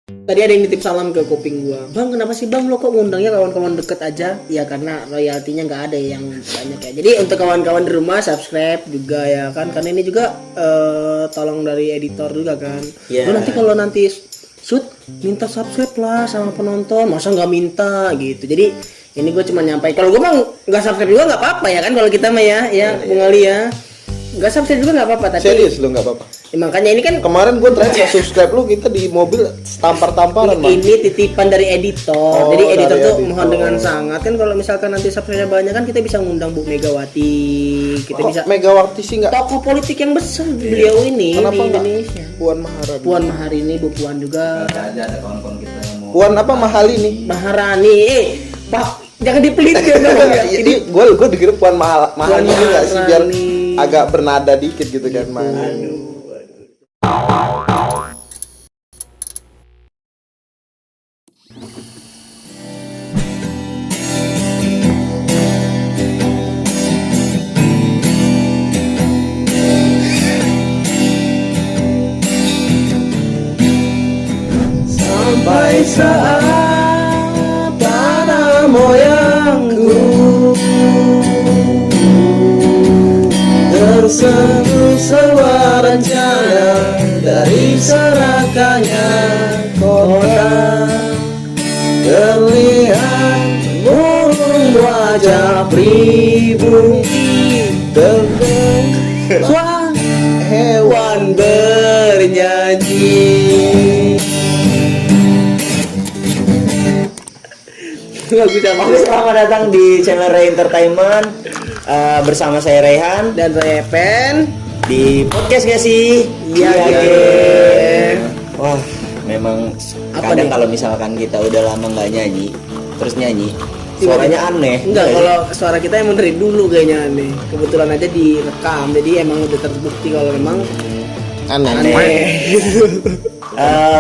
Tadi ada yang nitip salam ke kuping gua. Bang, kenapa sih bang lo kok ngundangnya kawan-kawan deket aja? Ya karena royaltinya nggak ada yang banyak ya. Jadi untuk kawan-kawan di rumah subscribe juga ya kan. Karena ini juga tolong dari editor juga kan. Lo nanti kalau nanti shoot minta subscribe lah sama penonton. Masa nggak minta gitu. Jadi ini gue cuma nyampai. Kalau gue mah nggak subscribe juga nggak apa-apa ya kan. Kalau kita mah ya Bung Ali ya. Nggak subscribe juga nggak apa-apa. Tapi Serius lu nggak apa-apa. Ya, makanya ini kan Kemarin gue terakhir subscribe lu, kita di mobil tampar-tamparan. ini titipan dari editor. Oh, Jadi editor dari tuh editor. mohon dengan sangat kan kalau misalkan nanti subscribe banyak kan kita bisa ngundang Bu Megawati. Kita Kok bisa Megawati sih nggak? tokoh politik yang besar beliau ini Kenapa di nggak Indonesia. Puan Maharani? Puan Maharani, Bu Puan juga. Ada kawan-kawan kita yang mau Puan apa Mahalini? Maharani, Pak, jangan dipelitkan dong ya. Ini gue dikira Puan Mahalini nggak sih, biar Maharani. agak bernada dikit gitu kan. Aduh. Sampai saat tanah moyangku tersenyum sebuah rencana dari serakannya kota, terlihat murung wajah pribumi, terdengar hewan bernyanyi. Selamat datang di channel Ray Entertainment bersama saya Rehan Dan saya Pen di podcast gak sih? Iya, Wah, memang Apa kadang nih? kalau misalkan kita udah lama nggak nyanyi, terus nyanyi, suaranya aneh. Enggak, kalau suara kita emang dari dulu kayaknya aneh. Kebetulan aja direkam, jadi emang udah terbukti kalau memang Aneh.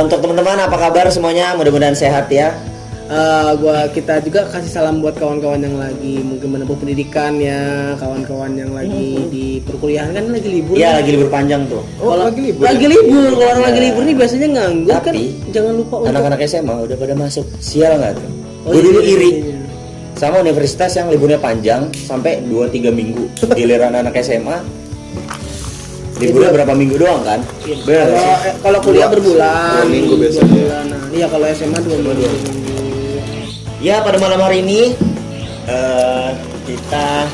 Untuk teman-teman apa kabar semuanya? Mudah-mudahan sehat ya. Kita juga kasih salam buat kawan-kawan yang lagi mungkin menempuh pendidikan ya, kawan-kawan yang lagi di perkuliahan kan lagi libur. Iya, lagi libur panjang tuh. Oh, lagi libur. Lagi libur. Kalau orang lagi libur nih biasanya nganggur kan. Tapi, Jangan lupa untuk Anak-anak SMA udah pada masuk. Sial nggak tuh? Oh, Gue dulu iya, iri iya. sama universitas yang liburnya panjang sampai 2-3 minggu. Giliran anak SMA liburnya berapa minggu doang kan? Bener nggak sih? Kalau kuliah berbulan, 2 minggu 2 biasanya. bulan. Nah, iya kalau SMA 2 minggu. Ya, pada malam hari ini kita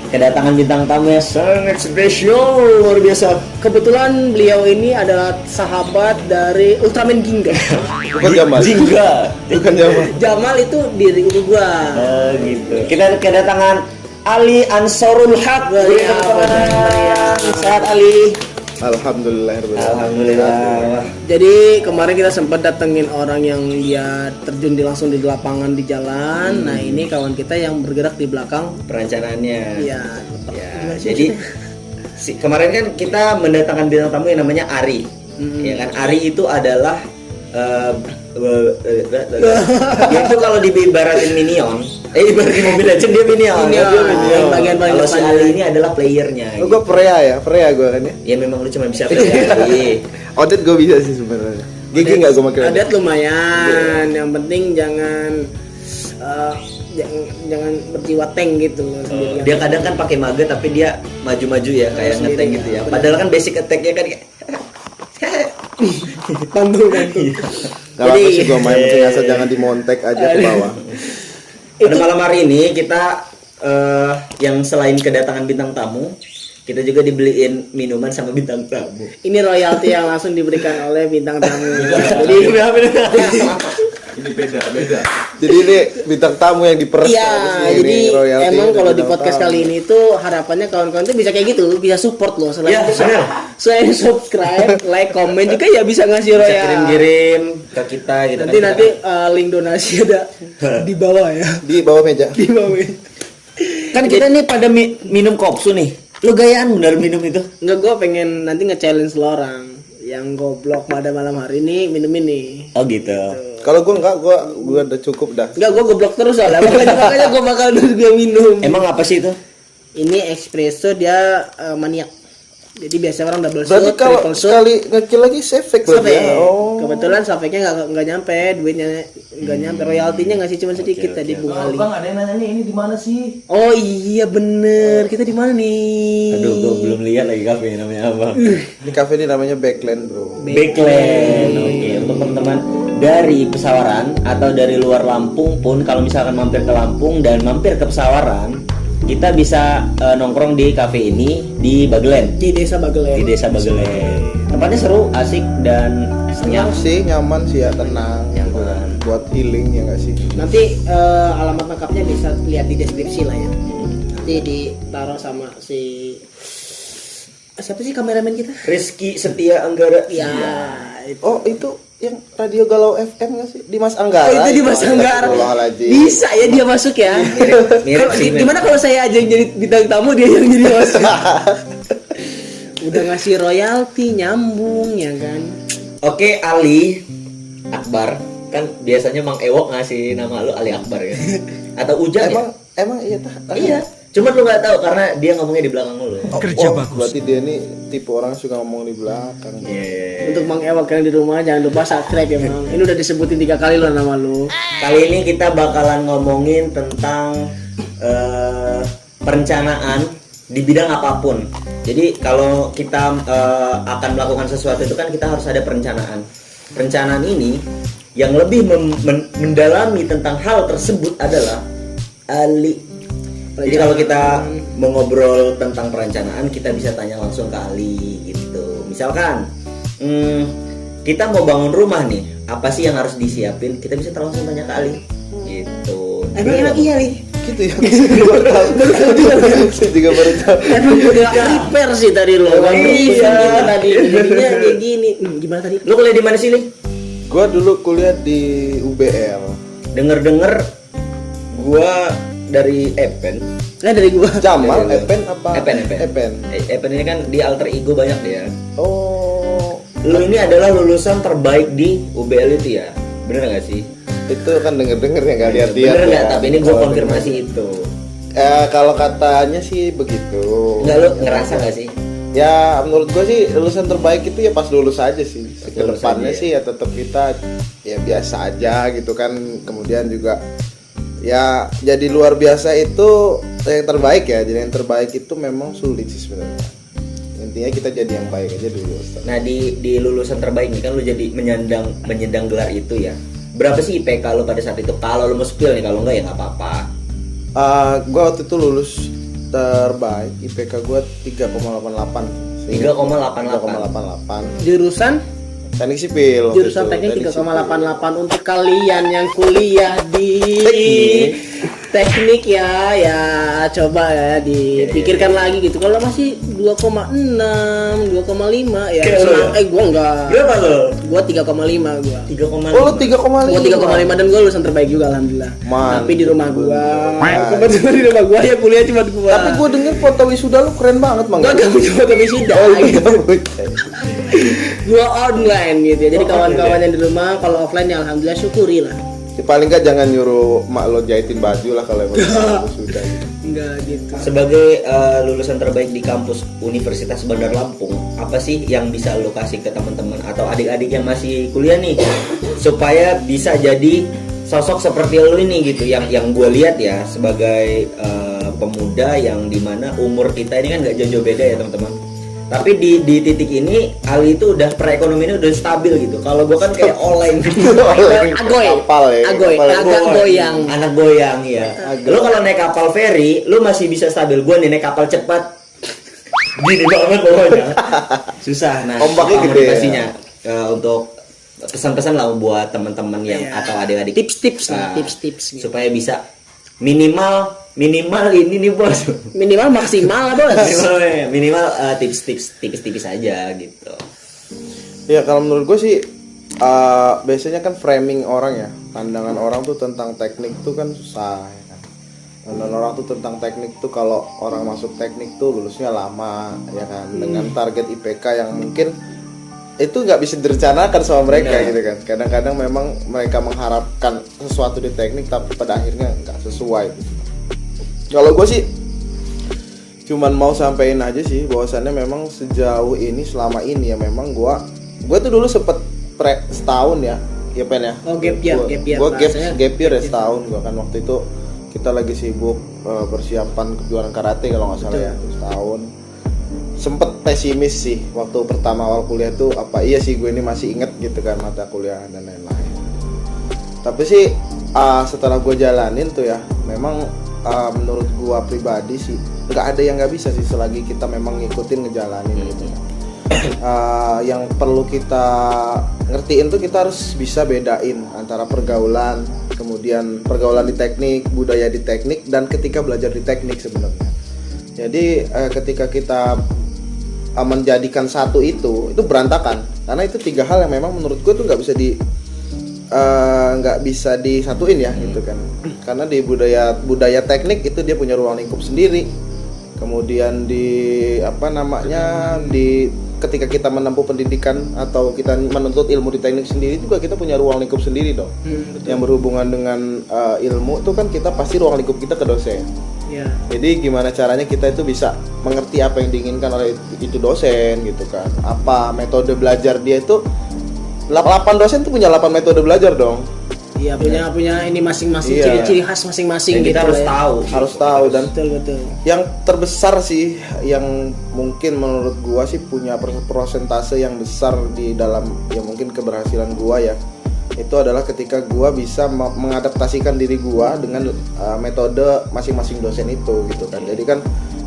kedatangan bintang tamu yang sangat spesial, luar biasa. Kebetulan beliau ini adalah sahabat dari Ultraman Ginga. Bukan Jamal. Jingga. Bukan Jamal. Jamal itu diri gua. Gitu. Kita kedatangan Ali Ansarul Haq. Iya, Sehat Ali. Alhamdulillah. Alhamdulillah. Jadi kemarin kita sempat datengin orang yang dia terjun langsung di lapangan di jalan. Nah ini kawan kita yang bergerak di belakang. Perencanaannya. Ya, Ya, jadi kemarin kan kita mendatangkan bintang tamu yang namanya Ari. Ya kan, Ari itu adalah dia itu kalau diibaratin minion, ibaratin Mobile Legends dia minion. Minion. Dia minion. Bagian paling Kalau si depannya. Ali ini adalah playernya. Oh, gue Freya gue kan ya. Ya memang lu cuma bisa play. Odet gue bisa sih sebenarnya. Gigi nggak gue makin. Adat lumayan. Yang penting jangan jangan berjiwa tank gitu. sendirian. Dia kadang kan pakai mage tapi dia maju-maju ya kayak Sendiri, ngeteng gitu ya. benar. Padahal kan basic attack-nya kan kayak Bantu. Gak apa sih gue main, penting asal jangan dimontek aja ke bawah. Pada malam hari ini kita yang selain kedatangan bintang tamu, kita juga dibeliin minuman sama bintang tamu. Ini royalti yang langsung diberikan oleh bintang tamu. Jadi Ini beda. Jadi ini bintang tamu yang diperes. iya, jadi emang kalau di podcast kali ini tuh harapannya kawan-kawan tuh bisa kayak gitu, bisa support loh Iya, benar. selain subscribe, like, komen juga ya bisa ngasih Bisa royal. kirim-kirim ke kita gitu Nanti link donasi ada di bawah ya. di bawah meja. Di bawah. kan kita nih pada minum kopsu nih. Lu gayaan bener minum itu? Enggak, gue pengen nanti nge-challenge lo orang yang goblok pada malam hari ini minum ini. Oh gitu. Kalau gue enggak, gue udah cukup dah. Enggak, gue goblok terus soalnya. Makanya gue bakal terus gue minum. Emang apa sih itu? Ini espresso dia maniak. Jadi biasa orang double Berarti shoot, kalau triple shoot. sekali ngekill lagi save berarti Save. ya. Oh. Kebetulan save-nya nggak nyampe, duitnya nggak nyampe, royaltinya nggak sih cuma sedikit tadi Bung Ali. Bang, ada yang nanya nih, ini di mana sih? Oh iya bener, kita di mana nih? Aduh, gue belum lihat lagi kafe namanya apa. Ini cafe ini namanya Backland, Bro. Backland. Oke, untuk teman-teman dari Pesawaran atau dari luar Lampung pun kalau misalkan mampir ke Lampung dan mampir ke Pesawaran, kita bisa nongkrong di cafe ini di Bagelen. Di Desa Bagelen. Di Desa Bagelen. Tempatnya seru, asik dan Senang sih, nyaman sih ya, tenang. Nyaman. Buat healing ya nggak sih? Nanti alamat lengkapnya bisa lihat di deskripsi lah ya. Nanti ditaruh sama siapa sih kameramen kita? Rizky Setia Anggara. Ya, itu. Oh, itu yang Radio Galau FM nggak sih? Di Mas Anggara. Oh, itu di Mas Anggara. Astagfirullahaladzim. Bisa ya dia masuk ya. Mirip sih. Gimana kalau saya aja yang jadi bintang tamu, dia yang jadi host? Udah ngasih royalti nyambung ya kan. Oke, Ali Akbar. Kan biasanya Mang Ewok ngasih nama lu Ali Akbar ya. Atau Ujang ya? Emang iya tah? Iya. Cuma lu nggak tahu karena dia ngomongnya di belakang lu. Kerja bagus. Berarti dia ini tipe orang yang suka ngomong di belakang. Iya. Untuk Mang Ewak yang di rumah jangan lupa subscribe ya Mang. Ini udah disebutin 3 kali loh nama lu. Kali ini kita bakalan ngomongin tentang perencanaan di bidang apapun. Jadi kalau kita akan melakukan sesuatu itu kan kita harus ada perencanaan. Perencanaan ini yang lebih mendalami tentang hal tersebut adalah Ali. Jadi kalau kita mau ngobrol tentang perencanaan, kita bisa tanya langsung ke Ali gitu. Misalkan kita mau bangun rumah nih, apa sih yang harus disiapin? Kita bisa langsung tanya ke Ali gitu. Emang iya nih. Gitu ya. Saya juga baru tahu. Emang udah prepare sih tadi lo. Briefing Iya. gitu tadi. Jadinya kayak gini. Gimana tadi? Lu kuliah di mana sih, Li? Gua dulu kuliah di UBL. Denger-denger gua dari Epen. Nah dari gua. Jamal, Iya, iya. Epen apa? Epen. Epen. Epen ini kan di alter ego banyak dia. Oh, Lu ini adalah lulusan terbaik di UBL itu ya? Bener gak sih? itu kan denger-denger ya nggak lihat-lihat. Bener nggak? ya. Tapi ini gua Kalau konfirmasi denger. itu. Kalau katanya sih begitu. Nggak, lu ngerasa gak sih? Ya menurut gua sih lulusan terbaik itu ya pas lulus aja sih. Lulus Kedepannya aja, sih ya tetap kita ya biasa aja gitu kan. Kemudian juga ya jadi luar biasa itu yang terbaik ya. Jadi yang terbaik itu memang sulit sih sebenarnya. Intinya kita jadi yang baik aja dulu. Ustaz. Nah di lulusan terbaik nih kan lu jadi menyandang gelar itu ya. Berapa sih IPK lu pada saat itu? Kalau lu mau spill nih, kalau enggak ya nggak apa-apa. Gua waktu itu lulus terbaik, IPK gua 3,88. 3,88. Jurusan Teknik sipil. waktu jurusan itu, teknik teknik 3,88 untuk kalian yang kuliah di teknik ya coba ya dipikirkan lagi gitu. Kalau masih 2,6, 2,5 ya. Kayak lu ya? Gua enggak. Berapa lu? Gua 3,5 gua. 3,5. Oh, lu 3,5. Gua 3,5 dan gua lulusan terbaik juga alhamdulillah. Mantap. Tapi di rumah gua, kebetulan di rumah gua ya kuliah cuma gua. Tapi gua denger foto wisuda lu keren banget, Mang. gua gak punya foto wisuda. Oh, iya. Gua online gitu ya. Jadi kawan-kawan yang di rumah kalau offline ya alhamdulillah syukuri lah. Ya, paling nggak jangan nyuruh mak lo jahitin baju lah kalau emang wisuda gitu. Enggak gitu. Sebagai lulusan terbaik di kampus Universitas Bandar Lampung, apa sih yang bisa lo kasih ke teman-teman atau adik-adik yang masih kuliah nih supaya bisa jadi sosok seperti lo ini gitu, yang gue lihat ya sebagai pemuda yang dimana umur kita ini kan nggak jauh-jauh beda ya teman-teman. Tapi di titik ini Ali itu udah perekonomiannya udah stabil gitu. Kalau gue kan kayak oleng gitu. Agoy. Kapal ya. Agoy, kapal. agak goyang. Anak goyang ya. Lu kalau naik kapal feri, lu masih bisa stabil. Gua nih naik kapal cepat. Gini banget pokoknya. Susah. Nah, Ombaknya apa gede motivasinya untuk pesan-pesan lah buat teman-teman yang Iya. atau adik-adik. Tips-tips lah, Nah, tips-tips gitu. supaya bisa minimal ini nih bos. Minimal maksimal lah, Bos. minimal tips-tips tipis-tipis aja gitu. Ya kalau menurut gue sih biasanya kan framing orang ya, pandangan orang tuh tentang teknik tuh kan susah ya kan. Pandangan orang tuh tentang teknik tuh kalau orang masuk teknik tuh lulusnya lama ya kan, dengan target IPK yang mungkin itu nggak bisa direncanakan sama mereka gitu kan. Kadang-kadang memang mereka mengharapkan sesuatu di teknik tapi pada akhirnya nggak sesuai gitu. Kalau gue sih cuman mau sampein aja sih bahwasannya memang sejauh ini selama ini ya memang gua tuh dulu sempet setahun ya Pen ya. Oh, gap year. Gua Bahasanya gap year ya setahun gua kan waktu itu kita lagi sibuk persiapan kejuaraan karate kalau nggak salah ya setahun. Sempet pesimis sih waktu pertama awal kuliah tuh apa iya sih gue ini masih inget gitu kan mata kuliah dan lain-lain. Tapi sih setelah gue jalanin tuh ya memang menurut gue pribadi sih nggak ada yang nggak bisa sih selagi kita memang ngikutin ngejalanin gitu. Yang perlu kita ngertiin tuh kita harus bisa bedain antara pergaulan, kemudian pergaulan di teknik, budaya di teknik, dan ketika belajar di teknik sebenarnya. Jadi ketika kita menjadikan satu itu berantakan karena itu 3 hal yang memang menurut gue tuh nggak bisa disatuin ya gitu kan. Karena di budaya teknik itu dia punya ruang lingkup sendiri. Kemudian ketika kita menempuh pendidikan atau kita menuntut ilmu di teknik sendiri juga kita punya ruang lingkup sendiri dong. Yang berhubungan dengan ilmu tuh kan kita pasti ruang lingkup kita ke dosen. Ya. Jadi gimana caranya kita itu bisa mengerti apa yang diinginkan oleh itu dosen gitu kan. Apa metode belajar dia itu 8 dosen tuh punya 8 metode belajar dong. Iya, punya ini masing-masing Iya. ciri-ciri khas masing-masing Dan gitu. kita harus ya. tahu. Harus tahu dan Betul. yang terbesar sih yang mungkin menurut gua sih punya persentase yang besar di dalam ya mungkin keberhasilan gua ya. Itu adalah ketika gua bisa mengadaptasikan diri gua dengan metode masing-masing dosen itu gitu kan. Jadi kan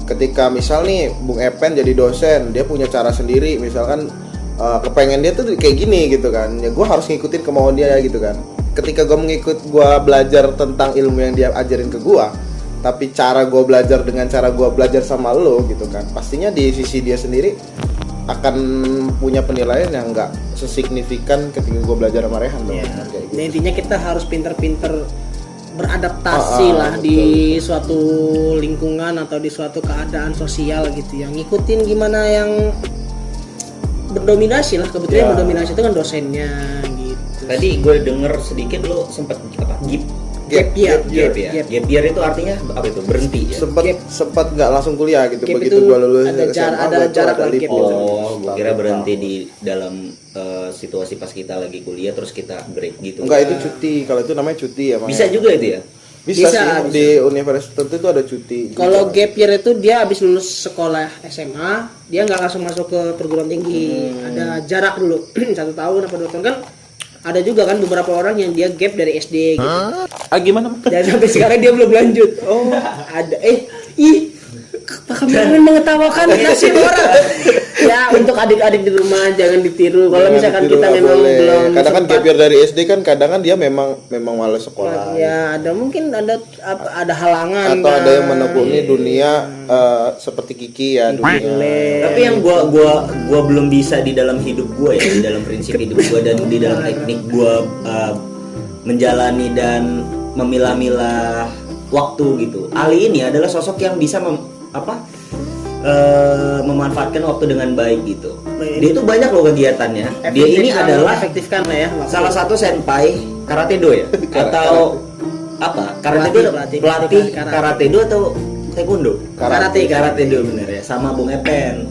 ketika misal nih Bung Epen jadi dosen, dia punya cara sendiri, misalkan kepengen dia tuh kayak gini gitu kan. Ya gua harus ngikutin kemauan dia gitu kan. Ketika gua belajar tentang ilmu yang dia ajarin ke gua, tapi cara gua belajar dengan cara gua belajar sama lo gitu kan. Pastinya di sisi dia sendiri akan punya penilaian yang enggak sesignifikan ketika gue belajar sama Rehan dong. Ya. Kayak gitu. Nah, intinya kita harus pinter-pinter beradaptasi lah betul. di suatu lingkungan atau di suatu keadaan sosial gitu yang ngikutin gimana yang berdominasi lah. Kebetulan yang berdominasi itu kan dosennya gitu. Tadi gue denger sedikit lo sempat apa? Gap year. Gap year itu artinya apa itu? Berhenti ya? Sempat nggak langsung kuliah gitu. Gap begitu itu gue lulus ada SMA, jarak gua lah, libur. gap itu. Oh, gue kira berhenti di dalam situasi pas kita lagi kuliah terus kita break gitu. Enggak, itu cuti. Kalau itu namanya cuti ya. Bisa juga itu ya? Bisa Bisa. di universitas tertentu itu ada cuti. Kalau gap year itu dia habis lulus sekolah SMA, dia nggak langsung masuk ke perguruan tinggi. Ada jarak dulu 1 tahun apa 2 tahun kan. Ada juga kan beberapa orang yang dia gap dari SD gitu. Gimana? Dan sampai sekarang dia belum lanjut. Oh, ada. Pak Kameramen mengetawakan nasib orang. Ya, untuk adik-adik di rumah jangan ditiru. Kalau misalkan Ditiru kita nggak memang boleh. belum Kadang kan sempat- gap year dari SD kan kadang kan dia memang malas sekolah. ya ada mungkin ada halangan Atau ada yang kan. menekuni dunia seperti Kiki ya dunia. Tapi yang gua belum bisa di dalam hidup gua ya, di dalam prinsip hidup gua dan di dalam teknik gua menjalani dan memilah-milah waktu gitu. Ali ini adalah sosok yang bisa memanfaatkan waktu dengan baik gitu. Dia itu banyak loh kegiatannya. Dia ini adalah efektifkan lah ya waktu. salah satu senpai karate do ya atau apa? Karate do pelatih karate do atau taekwondo? Karate do bener ya, sama Bung Epen.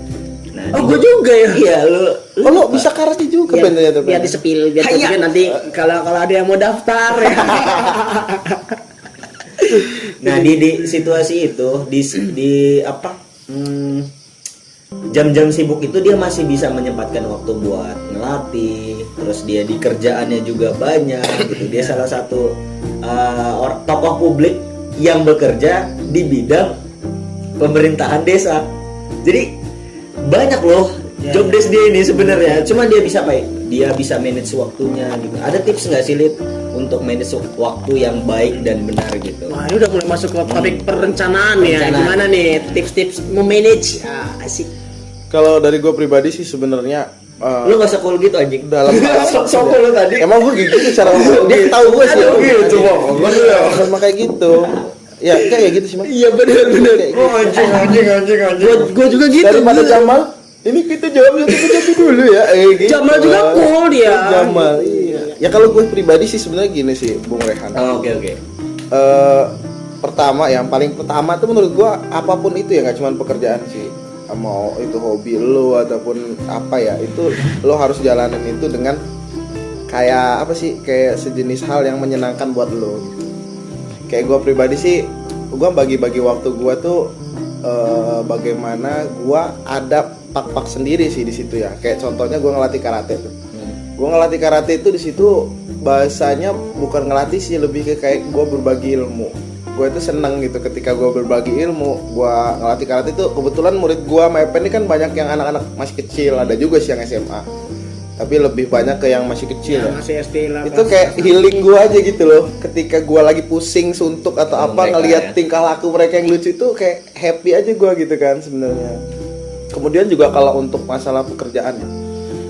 Nah, Oh, gue juga ya. Iya, lu Oh lo bisa karate juga Biar, Ben ternyata, Ben? biar disepil, biar Hayya. juga nanti kalau ada yang mau daftar ya. Nah di situasi itu di apa jam-jam sibuk itu dia masih bisa menyempatkan waktu buat ngelatih, terus dia di kerjaannya juga banyak gitu. Dia salah satu tokoh publik yang bekerja di bidang pemerintahan desa. Jadi banyak loh job desk dia ini sebenarnya. Cuman dia bisa dia bisa manage waktunya gitu. Ada tips nggak sih Lid untuk manage waktu yang baik dan benar gitu? Wah, ini udah mulai masuk ke topik perencanaan ya. Perencanaan. Gimana nih tips-tips memanage? Asik. Kalau dari gue pribadi sih sebenarnya Lu gak usah cool gitu anjing. dalam Sok lu tadi. emang gue gitu cara ngomong dia tahu gue sih Aduh, gitu, Bang. sama kayak gitu ya kayak gitu sih Mas. Iya benar. Kayak gitu. Anjing. Gue juga gitu. Daripada Jamal ini kita jawab satu dulu ya gitu. Jamal juga cool dia. Jamal iya ya kalau gue pribadi sih sebenarnya gini sih Bung Rehan. Oh, oke. yang paling pertama tuh menurut gua apapun itu ya, nggak cuma pekerjaan sih, mau itu hobi lo ataupun apa ya, itu lo harus jalanin itu dengan kayak apa sih, kayak sejenis hal yang menyenangkan buat lo. Kayak gua pribadi sih, gua bagi-bagi waktu gua tuh bagaimana gua ada pak-pak sendiri sih di situ ya. Kayak contohnya gua ngelatih karate tuh. Gua ngelatih karate itu di situ bahasanya bukan ngelatih sih, lebih ke kayak gue berbagi ilmu. Gue itu seneng gitu ketika gue berbagi ilmu. Gue ngelatih karate itu kebetulan murid gue Mepen ini kan banyak yang anak-anak masih kecil, ada juga sih yang SMA, tapi lebih banyak ke yang masih kecil ya. Masih SD lah. Itu kayak healing gue aja gitu loh. Ketika gue lagi pusing, suntuk atau apa, ngelihat tingkah laku mereka yang lucu itu kayak happy aja gue gitu kan sebenarnya. Kemudian juga kalau untuk masalah pekerjaan,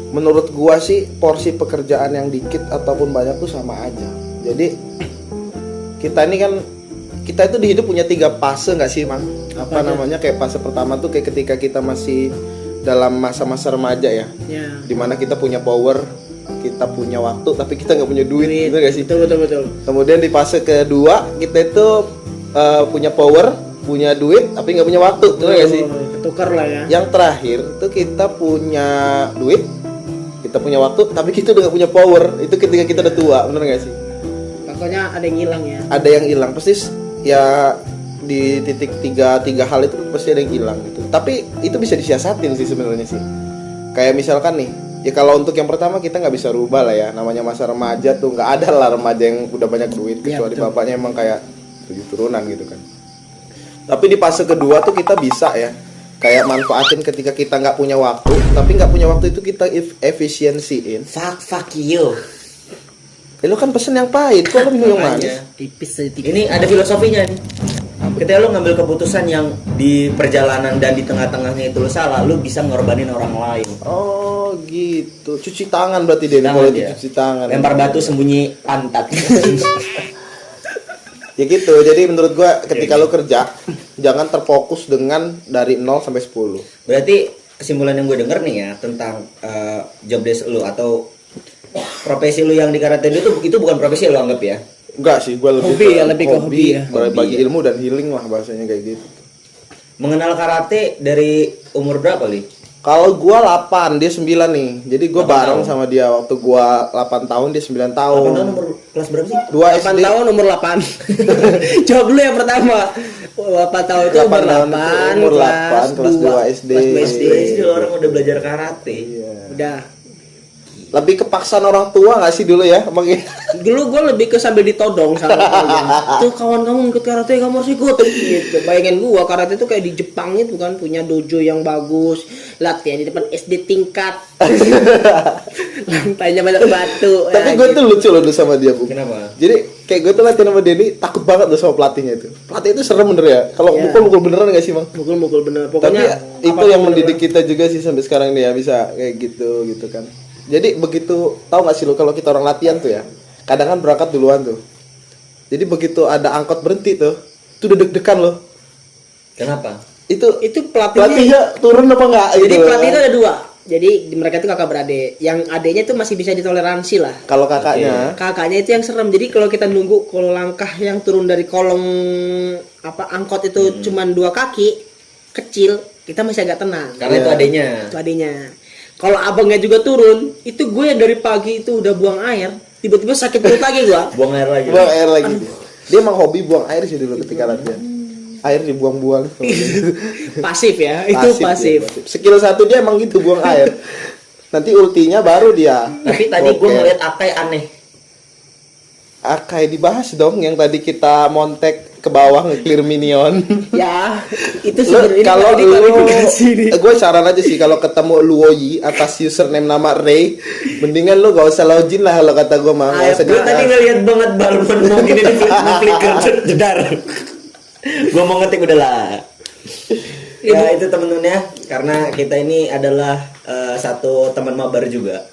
menurut gua sih porsi pekerjaan yang dikit ataupun banyak tuh sama aja. Jadi kita ini kan, kita itu di hidup punya 3 fase nggak sih, Mang? Apa namanya, kayak fase pertama tuh kayak ketika kita masih dalam masa-masa remaja ya, dimana kita punya power, kita punya waktu, tapi kita nggak punya duit, gitu nggak sih? Betul. Kemudian di fase kedua kita itu punya power, punya duit, tapi nggak punya waktu, gitu nggak sih? Ketukar lah ya. Yang terakhir itu kita punya duit, kita punya waktu, tapi kita udah gak punya power. Itu ketika kita udah tua, bener gak sih? Pokoknya ada yang hilang ya. Ada yang hilang, pasti ya di titik tiga hal itu pasti ada yang hilang gitu. Tapi itu bisa disiasatin sih sebenarnya sih. Kayak misalkan nih, ya kalau untuk yang pertama kita nggak bisa rubah lah ya. Namanya masa remaja tuh nggak ada lah remaja yang udah banyak duit, kecuali bapaknya emang kayak 7 turunan gitu kan. Tapi di fase kedua tuh kita bisa ya, kayak manfaatin ketika kita nggak punya waktu, tapi nggak punya waktu itu kita efisiensiin. Fuck you. Lu kan pesen yang pahit, kok lu minum yang manis? Tipis aja tipis. Ini ada filosofinya nih. Ketika lo ngambil keputusan yang di perjalanan dan di tengah-tengahnya itu lo salah, lo bisa ngorbanin orang lain. Oh gitu. Cuci tangan berarti dia kalau cuci tangan. Lempar batu sembunyi pantat. Ya gitu. Jadi menurut gua ketika lo kerja, jangan terfokus dengan dari 0 sampai 10. Berarti kesimpulan yang gue denger nih ya tentang job desk lo atau profesi lo yang di karate itu bukan profesi lo anggap ya? Enggak sih, gua lebih Hobi ya, lebih ke hobi ya. Berbagi ilmu dan healing lah bahasanya kayak gitu. Mengenal karate dari umur berapa li? Kalau gua 8, dia 9 nih. Jadi gua 8 bareng tahun. sama dia waktu gua 8 tahun, dia 9 tahun. 8 tahun umur kelas berapa sih? 2 8 SD. tahun umur 8. Jawab dulu yang pertama. 8 tahun itu 8 umur tahun 8, itu umur 8, kelas 2 SD. Kelas 2 SD. Jadi orang udah belajar karate. Iya. Udah. Lebih kepaksaan orang tua nggak sih dulu ya? Emang Dulu gue lebih ke sambil ditodong sama kalian. Tuh kawan kamu ikut karate, kamu harus ikut gitu. Bayangin gua karate itu kayak di Jepang itu kan, punya dojo yang bagus, latihan di depan SD tingkat. Lantainya banyak batu. Tapi gue tuh lucu loh dulu sama dia, Bu. Kenapa? Jadi kayak gue tuh latihan sama dia nih takut banget loh sama pelatihnya itu. Pelatih itu serem bener ya. Kalau Iya. mukul beneran nggak sih, Bang? Mukul bener. Tapi Pokoknya itu yang mendidik kita juga sih sampai sekarang nih ya, bisa kayak gitu kan. Jadi begitu, tahu nggak sih lo kalau kita orang latihan tuh ya, kadang kan berangkat duluan tuh. Jadi begitu ada angkot berhenti tuh udah deg-degan loh. Kenapa? Itu pelatihnya. pelatihnya turun apa enggak? Jadi pelatih itu ada 2. Jadi mereka itu kakak beradik. Yang adiknya itu masih bisa ditoleransi lah. Kalau kakaknya, Kakaknya itu yang serem. Jadi kalau kita nunggu, kalau langkah yang turun dari kolong angkot itu cuman 2 kaki kecil, kita masih agak tenang. Karena itu adanya. Itu adiknya. Kalau abangnya juga turun, itu gue yang dari pagi itu udah buang air, tiba-tiba sakit perut lagi gue. Buang air lagi. buang air lagi. Dia emang hobi buang air sih dulu ketika latihan. Air dibuang-buang. Pasif ya, itu pasif. Dia. Skill 1 dia emang gitu, buang air. Nanti ultinya baru dia. Tapi tadi gue ngeliat Akai aneh. Kayak dibahas dong yang tadi kita montek ke bawah nge-clear minion. Ya, itu Lu, sebenarnya kalau lu, nih. gue saran aja sih kalau ketemu Luoyi atas username nama Ray, mendingan lu gak usah login lah kalau kata gue mah. Gak usah Gue tadi ngeliat banget Balmon mau gini di flicker jedar. Gue mau ngetik udahlah. Ya itu temen-temen ya, karena kita ini adalah satu teman mabar juga.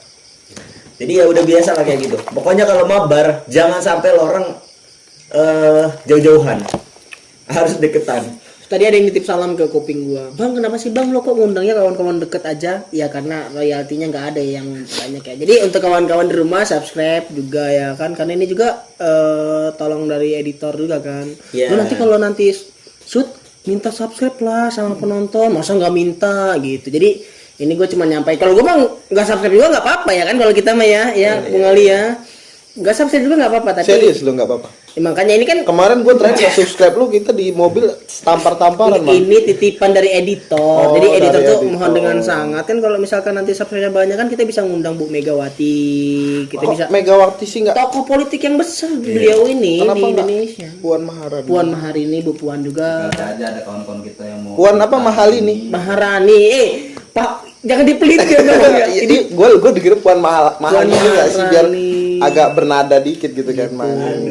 Jadi ya udah biasa lah kayak gitu. Pokoknya kalau mabar jangan sampai lo orang jauh-jauhan, harus deketan. Tadi ada yang nitip salam ke kuping gua. Bang, kenapa sih Bang lo kok ngundangnya kawan-kawan deket aja? Ya karena royaltinya nggak ada yang banyak ya. Jadi untuk kawan-kawan di rumah subscribe juga ya kan. Karena ini juga tolong dari editor juga kan. Iya. Lu nanti kalau nanti shoot minta subscribe lah sama penonton. Masa nggak minta gitu. Jadi ini gue cuma nyampai. Kalau gue mah nggak subscribe juga nggak apa-apa ya kan. Kalau kita mah ya Bung Ali ya. Nggak subscribe juga nggak apa-apa. Tapi Serius lu nggak apa-apa. ya, makanya ini kan Kemarin gue terakhir nggak subscribe lu, kita di mobil tampar-tamparan man. ini titipan dari editor. Oh, Jadi editor dari tuh editor. mohon dengan sangat kan kalau misalkan nanti subscribe banyak kan kita bisa ngundang Bu Megawati. Kita Kok bisa Megawati sih nggak? tokoh politik yang besar beliau ini Kenapa di nggak? Indonesia. Puan Maharani. Puan Maharani, Bu Puan juga. Ada aja ada kawan-kawan kita yang mau. Puan apa Mahalini? Maharani. Pak, jangan dipelit ya Bang. Ya. Ini gue dikira Puan Mahalini nggak sih, biar Maharani. agak bernada dikit gitu kan man.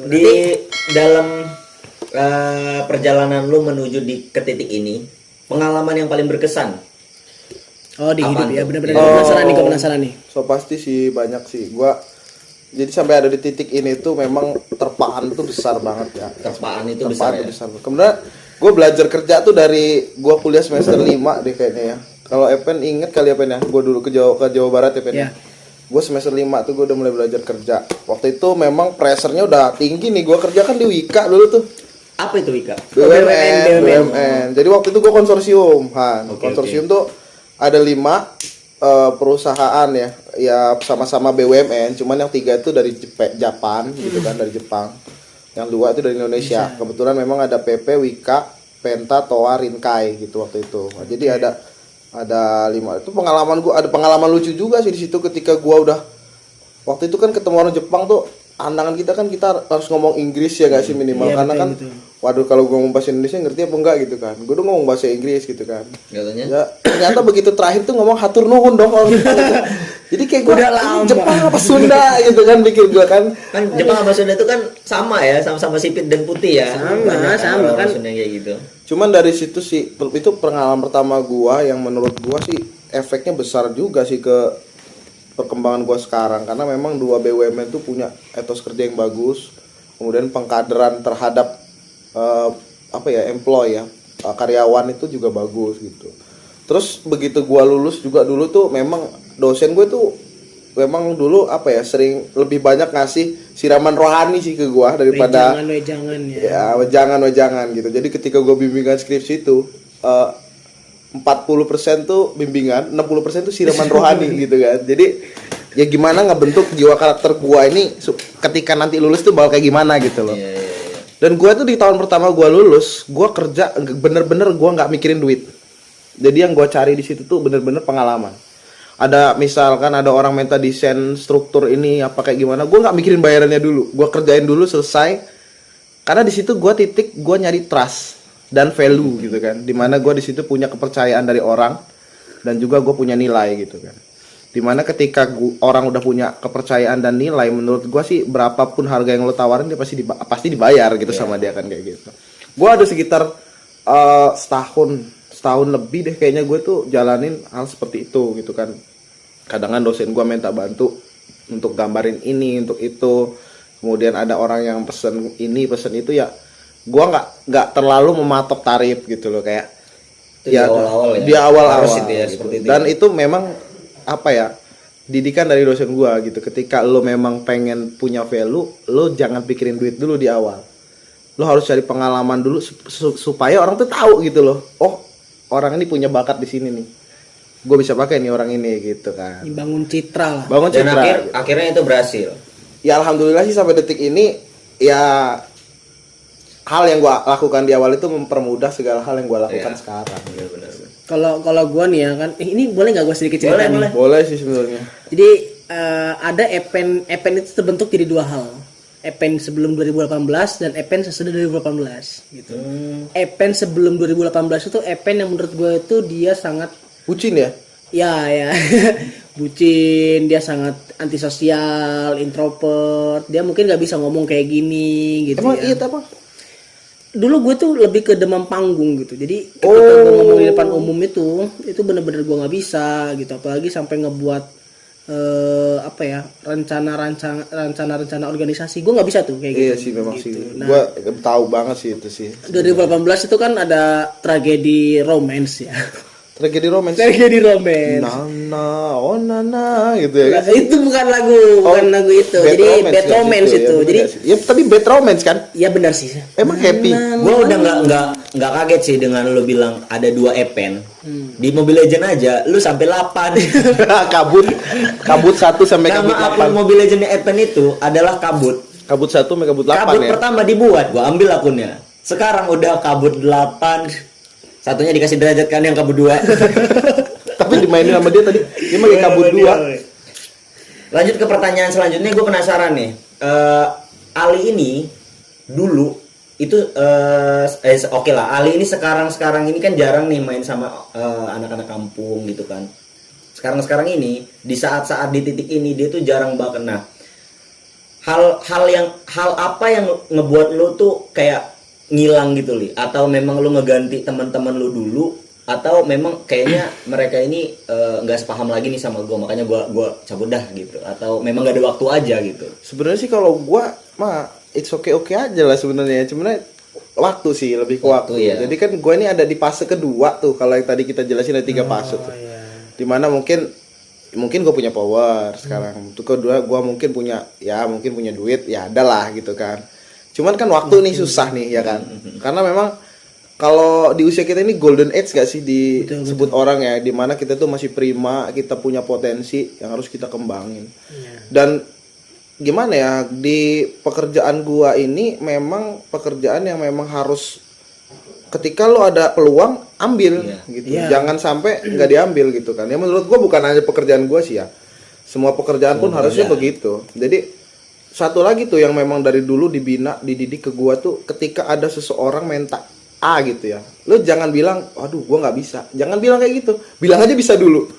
Di dalam perjalanan lu menuju ke titik ini, pengalaman yang paling berkesan. Oh, di hidup Apaan ya. tuh? Benar-benar Oh. penasaran nih, gue penasaran nih. So pasti sih banyak sih. Gua jadi sampai ada di titik ini tuh memang terpaan itu besar banget ya. Terpaan itu Terpaan besar itu ya. besar. Kemudian gue belajar kerja tuh dari gue kuliah semester 5 deh kayaknya ya. Kalau Epen inget kali Epen ya, gue dulu ke Jawa Barat Epen ya. Iya. Gue semester 5 tuh gue udah mulai belajar kerja. Waktu itu memang pressure-nya udah tinggi nih. Gue kerja kan di Wika dulu tuh. Apa itu Wika? BUMN. Jadi waktu itu gue konsorsium, Han. Oke, Konsorsium tuh ada 5 perusahaan ya, ya sama-sama BUMN. Cuman yang 3 itu dari Jepang gitu kan, dari Jepang. Yang 2 itu dari Indonesia. Kebetulan memang ada PP, Wika, Penta, Toa, Rinkai gitu waktu itu. Nah, jadi ada 5. Itu pengalaman gue, ada pengalaman lucu juga sih di situ ketika gue udah waktu itu kan ketemu orang Jepang tuh. Andangan kita kan kita harus ngomong Inggris ya gak sih minimal, Iya, karena betul, kan betul. waduh kalau gue ngomong bahasa Indonesia ngerti apa enggak gitu kan. Gue udah ngomong bahasa Inggris gitu kan. Katanya? Ya ternyata begitu terakhir tuh ngomong hatur nuhun dong orang Jepang tuh. Jadi kayak gue Udah lama. Jepang apa Sunda gitu kan pikir gue kan. Kan Jepang sama Sunda itu kan sama ya, sama-sama sipit dan putih ya. Sama, Banyak sama, orang kan. Sunda kayak gitu. Cuman dari situ sih itu pengalaman pertama gue yang menurut gue sih efeknya besar juga sih ke perkembangan gue sekarang, karena memang 2 BUMN tuh punya etos kerja yang bagus, kemudian pengkaderan terhadap employee ya, karyawan itu juga bagus gitu. Terus begitu gue lulus juga dulu tuh memang dosen gue tuh memang dulu sering lebih banyak ngasih siraman rohani sih ke gue daripada Jangan ya. ya wejangan gitu. Jadi ketika gue bimbingan skripsi itu 40% tuh bimbingan, 60% tuh siraman rohani gitu kan. Jadi ya gimana ngebentuk jiwa karakter gua ini ketika nanti lulus tuh bakal kayak gimana gitu loh. Iya. Dan gua tuh di tahun pertama gua lulus, gua kerja bener-bener gua nggak mikirin duit. Jadi yang gua cari di situ tuh bener-bener pengalaman. Ada misalkan ada orang minta desain struktur ini apa kayak gimana, gua nggak mikirin bayarannya dulu. Gua kerjain dulu selesai. Karena di situ gua gua nyari trust dan value gitu kan, dimana gue di situ punya kepercayaan dari orang dan juga gue punya nilai gitu kan, dimana ketika orang udah punya kepercayaan dan nilai, menurut gue sih berapapun harga yang lo tawarin dia pasti dibayar gitu sama dia kan kayak gitu. Gue ada sekitar setahun lebih deh kayaknya gue tuh jalanin hal seperti itu gitu kan. Kadang dosen gue minta bantu untuk gambarin ini untuk itu, kemudian ada orang yang pesen ini pesen itu, ya gua nggak terlalu mematok tarif gitu loh, kayak Itu di awal-awal ya? di awal-awal Harus itu ya, seperti itu dan ya. itu memang didikan dari dosen gua gitu. Ketika lo memang pengen punya value, lo jangan pikirin duit dulu di awal, lo harus cari pengalaman dulu supaya orang tuh tahu gitu loh, oh orang ini punya bakat di sini nih, gue bisa pakai nih orang ini gitu kan. Bangun citra lah. Bangun Dan citra. akhirnya itu berhasil. Ya alhamdulillah sih sampai detik ini ya. Hal yang gua lakukan di awal itu mempermudah segala hal yang gua lakukan Iya. sekarang. Benar. Kalau gue nih ya kan, ini boleh nggak gue sedikit cerita nih? Boleh sih sebenarnya. Jadi ada Epen itu terbentuk jadi 2 hal. Epen sebelum 2018 dan Epen sesudah 2018 gitu. Epen sebelum 2018 itu Epen yang menurut gue itu dia sangat Bucin ya? ya bucin, dia sangat antisosial, introvert. Dia mungkin nggak bisa ngomong kayak gini gitu. Emang ya. iya apa? Dulu gue tuh lebih ke demam panggung gitu. Jadi ketika gue ngomong di depan umum itu bener-bener gue nggak bisa gitu. Apalagi sampai ngebuat apa ya, rencana organisasi. Gue nggak bisa tuh kayak gitu. Iya sih memang gitu. sih. Nah, Gua tahu banget sih itu sih. 2018 itu kan ada tragedi romance ya. Tragedi romance. Tragedi romance. Nana, oh Nana gitu ya. Nah, itu bukan lagu itu. Jadi bad romance itu. Ya, Jadi ya tapi bad romance kan? ya benar sih. Emang happy. Gue udah nggak kaget sih dengan lu bilang ada 2 event. Di Mobile Legend aja lu sampai 8. kabut 1 sampai kabut Nama akun 8. Mobile Legend event itu adalah kabut. Kabut 1 sampai kabut 8 Kabut ya. pertama dibuat, gua ambil akunnya. Sekarang udah kabut 8. Satunya dikasih derajat kan yang kabut 2. Tapi dimainin sama dia tadi. Dia pakai kabut 2. Lanjut ke pertanyaan selanjutnya, gue penasaran nih. Ali ini dulu itu oke lah. Ali ini sekarang ini kan jarang nih main sama anak-anak kampung gitu kan. Sekarang ini di saat-saat di titik ini dia tuh jarang banget. Nah, hal apa yang ngebuat lu tuh kayak ngilang gitu li, atau memang lu ngeganti teman-teman lu dulu, atau memang kayaknya mereka ini nggak sepaham lagi nih sama gue, makanya gue cabut dah gitu, atau memang gak ada waktu aja gitu. Sebenarnya sih kalau gua mah it's okay aja lah sebenarnya. Cuman waktu sih, lebih ke waktu. Ya. Jadi kan gua ini ada di fase kedua tuh. Kalau yang tadi kita jelasin ada 3 fase tuh. Iya. Dimana mungkin gue punya power sekarang. Untuk kedua gue mungkin punya duit, ya ada lah gitu kan. Cuman kan waktu nih susah nih ya kan. Karena memang kalau di usia kita ini golden age gak sih disebut orang ya, dimana kita tuh masih prima, kita punya potensi yang harus kita kembangin. Dan gimana ya, di pekerjaan gua ini memang pekerjaan yang memang harus ketika lo ada peluang ambil gitu. Jangan sampai nggak diambil gitu kan. Ya menurut gua bukan hanya pekerjaan gua sih ya. Semua pekerjaan pun harusnya begitu. Jadi satu lagi tuh yang memang dari dulu dibina, dididik ke gua tuh, ketika ada seseorang minta A gitu ya, lo jangan bilang, aduh gua nggak bisa. Jangan bilang kayak gitu. Bilang aja bisa dulu.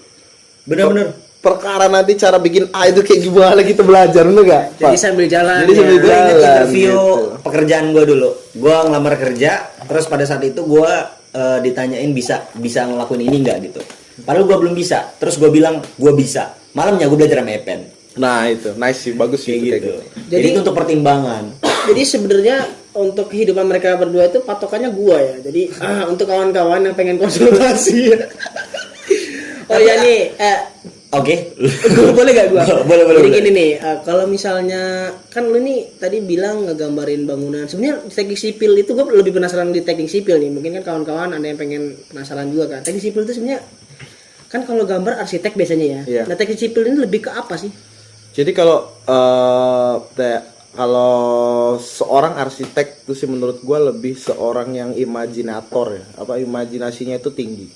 Bener-bener. Perkara nanti cara bikin A itu kayak gimana kita belajar, bener gak? Jadi sambil jalan. Jadi sambil Gue inget jalan, interview gitu. pekerjaan gue dulu. Gue ngelamar kerja, terus pada saat itu gue ditanyain bisa ngelakuin ini nggak gitu. Padahal gue belum bisa. Terus gue bilang gue bisa. Malamnya gue belajar sama Epen. Nah itu, nice sih, bagus sih Kayak itu, gitu. kayak Jadi itu untuk pertimbangan. Jadi sebenarnya untuk kehidupan mereka berdua itu patokannya gua ya. Jadi untuk kawan-kawan yang pengen konsultasi. Oh ya nih, Oke. boleh gak gua? Boleh. Jadi gini nih, kalau misalnya kan lu nih tadi bilang ngegambarin bangunan. Sebenarnya teknik sipil itu gua lebih penasaran di teknik sipil nih. Mungkin kan kawan-kawan ada yang pengen penasaran juga kan. Teknik sipil itu sebenarnya kan kalau gambar arsitek biasanya ya. Iya. Nah teknik sipil ini lebih ke apa sih? Jadi kalau kalau seorang arsitek itu sih menurut gue lebih seorang yang imajinator ya, apa imajinasinya itu tinggi.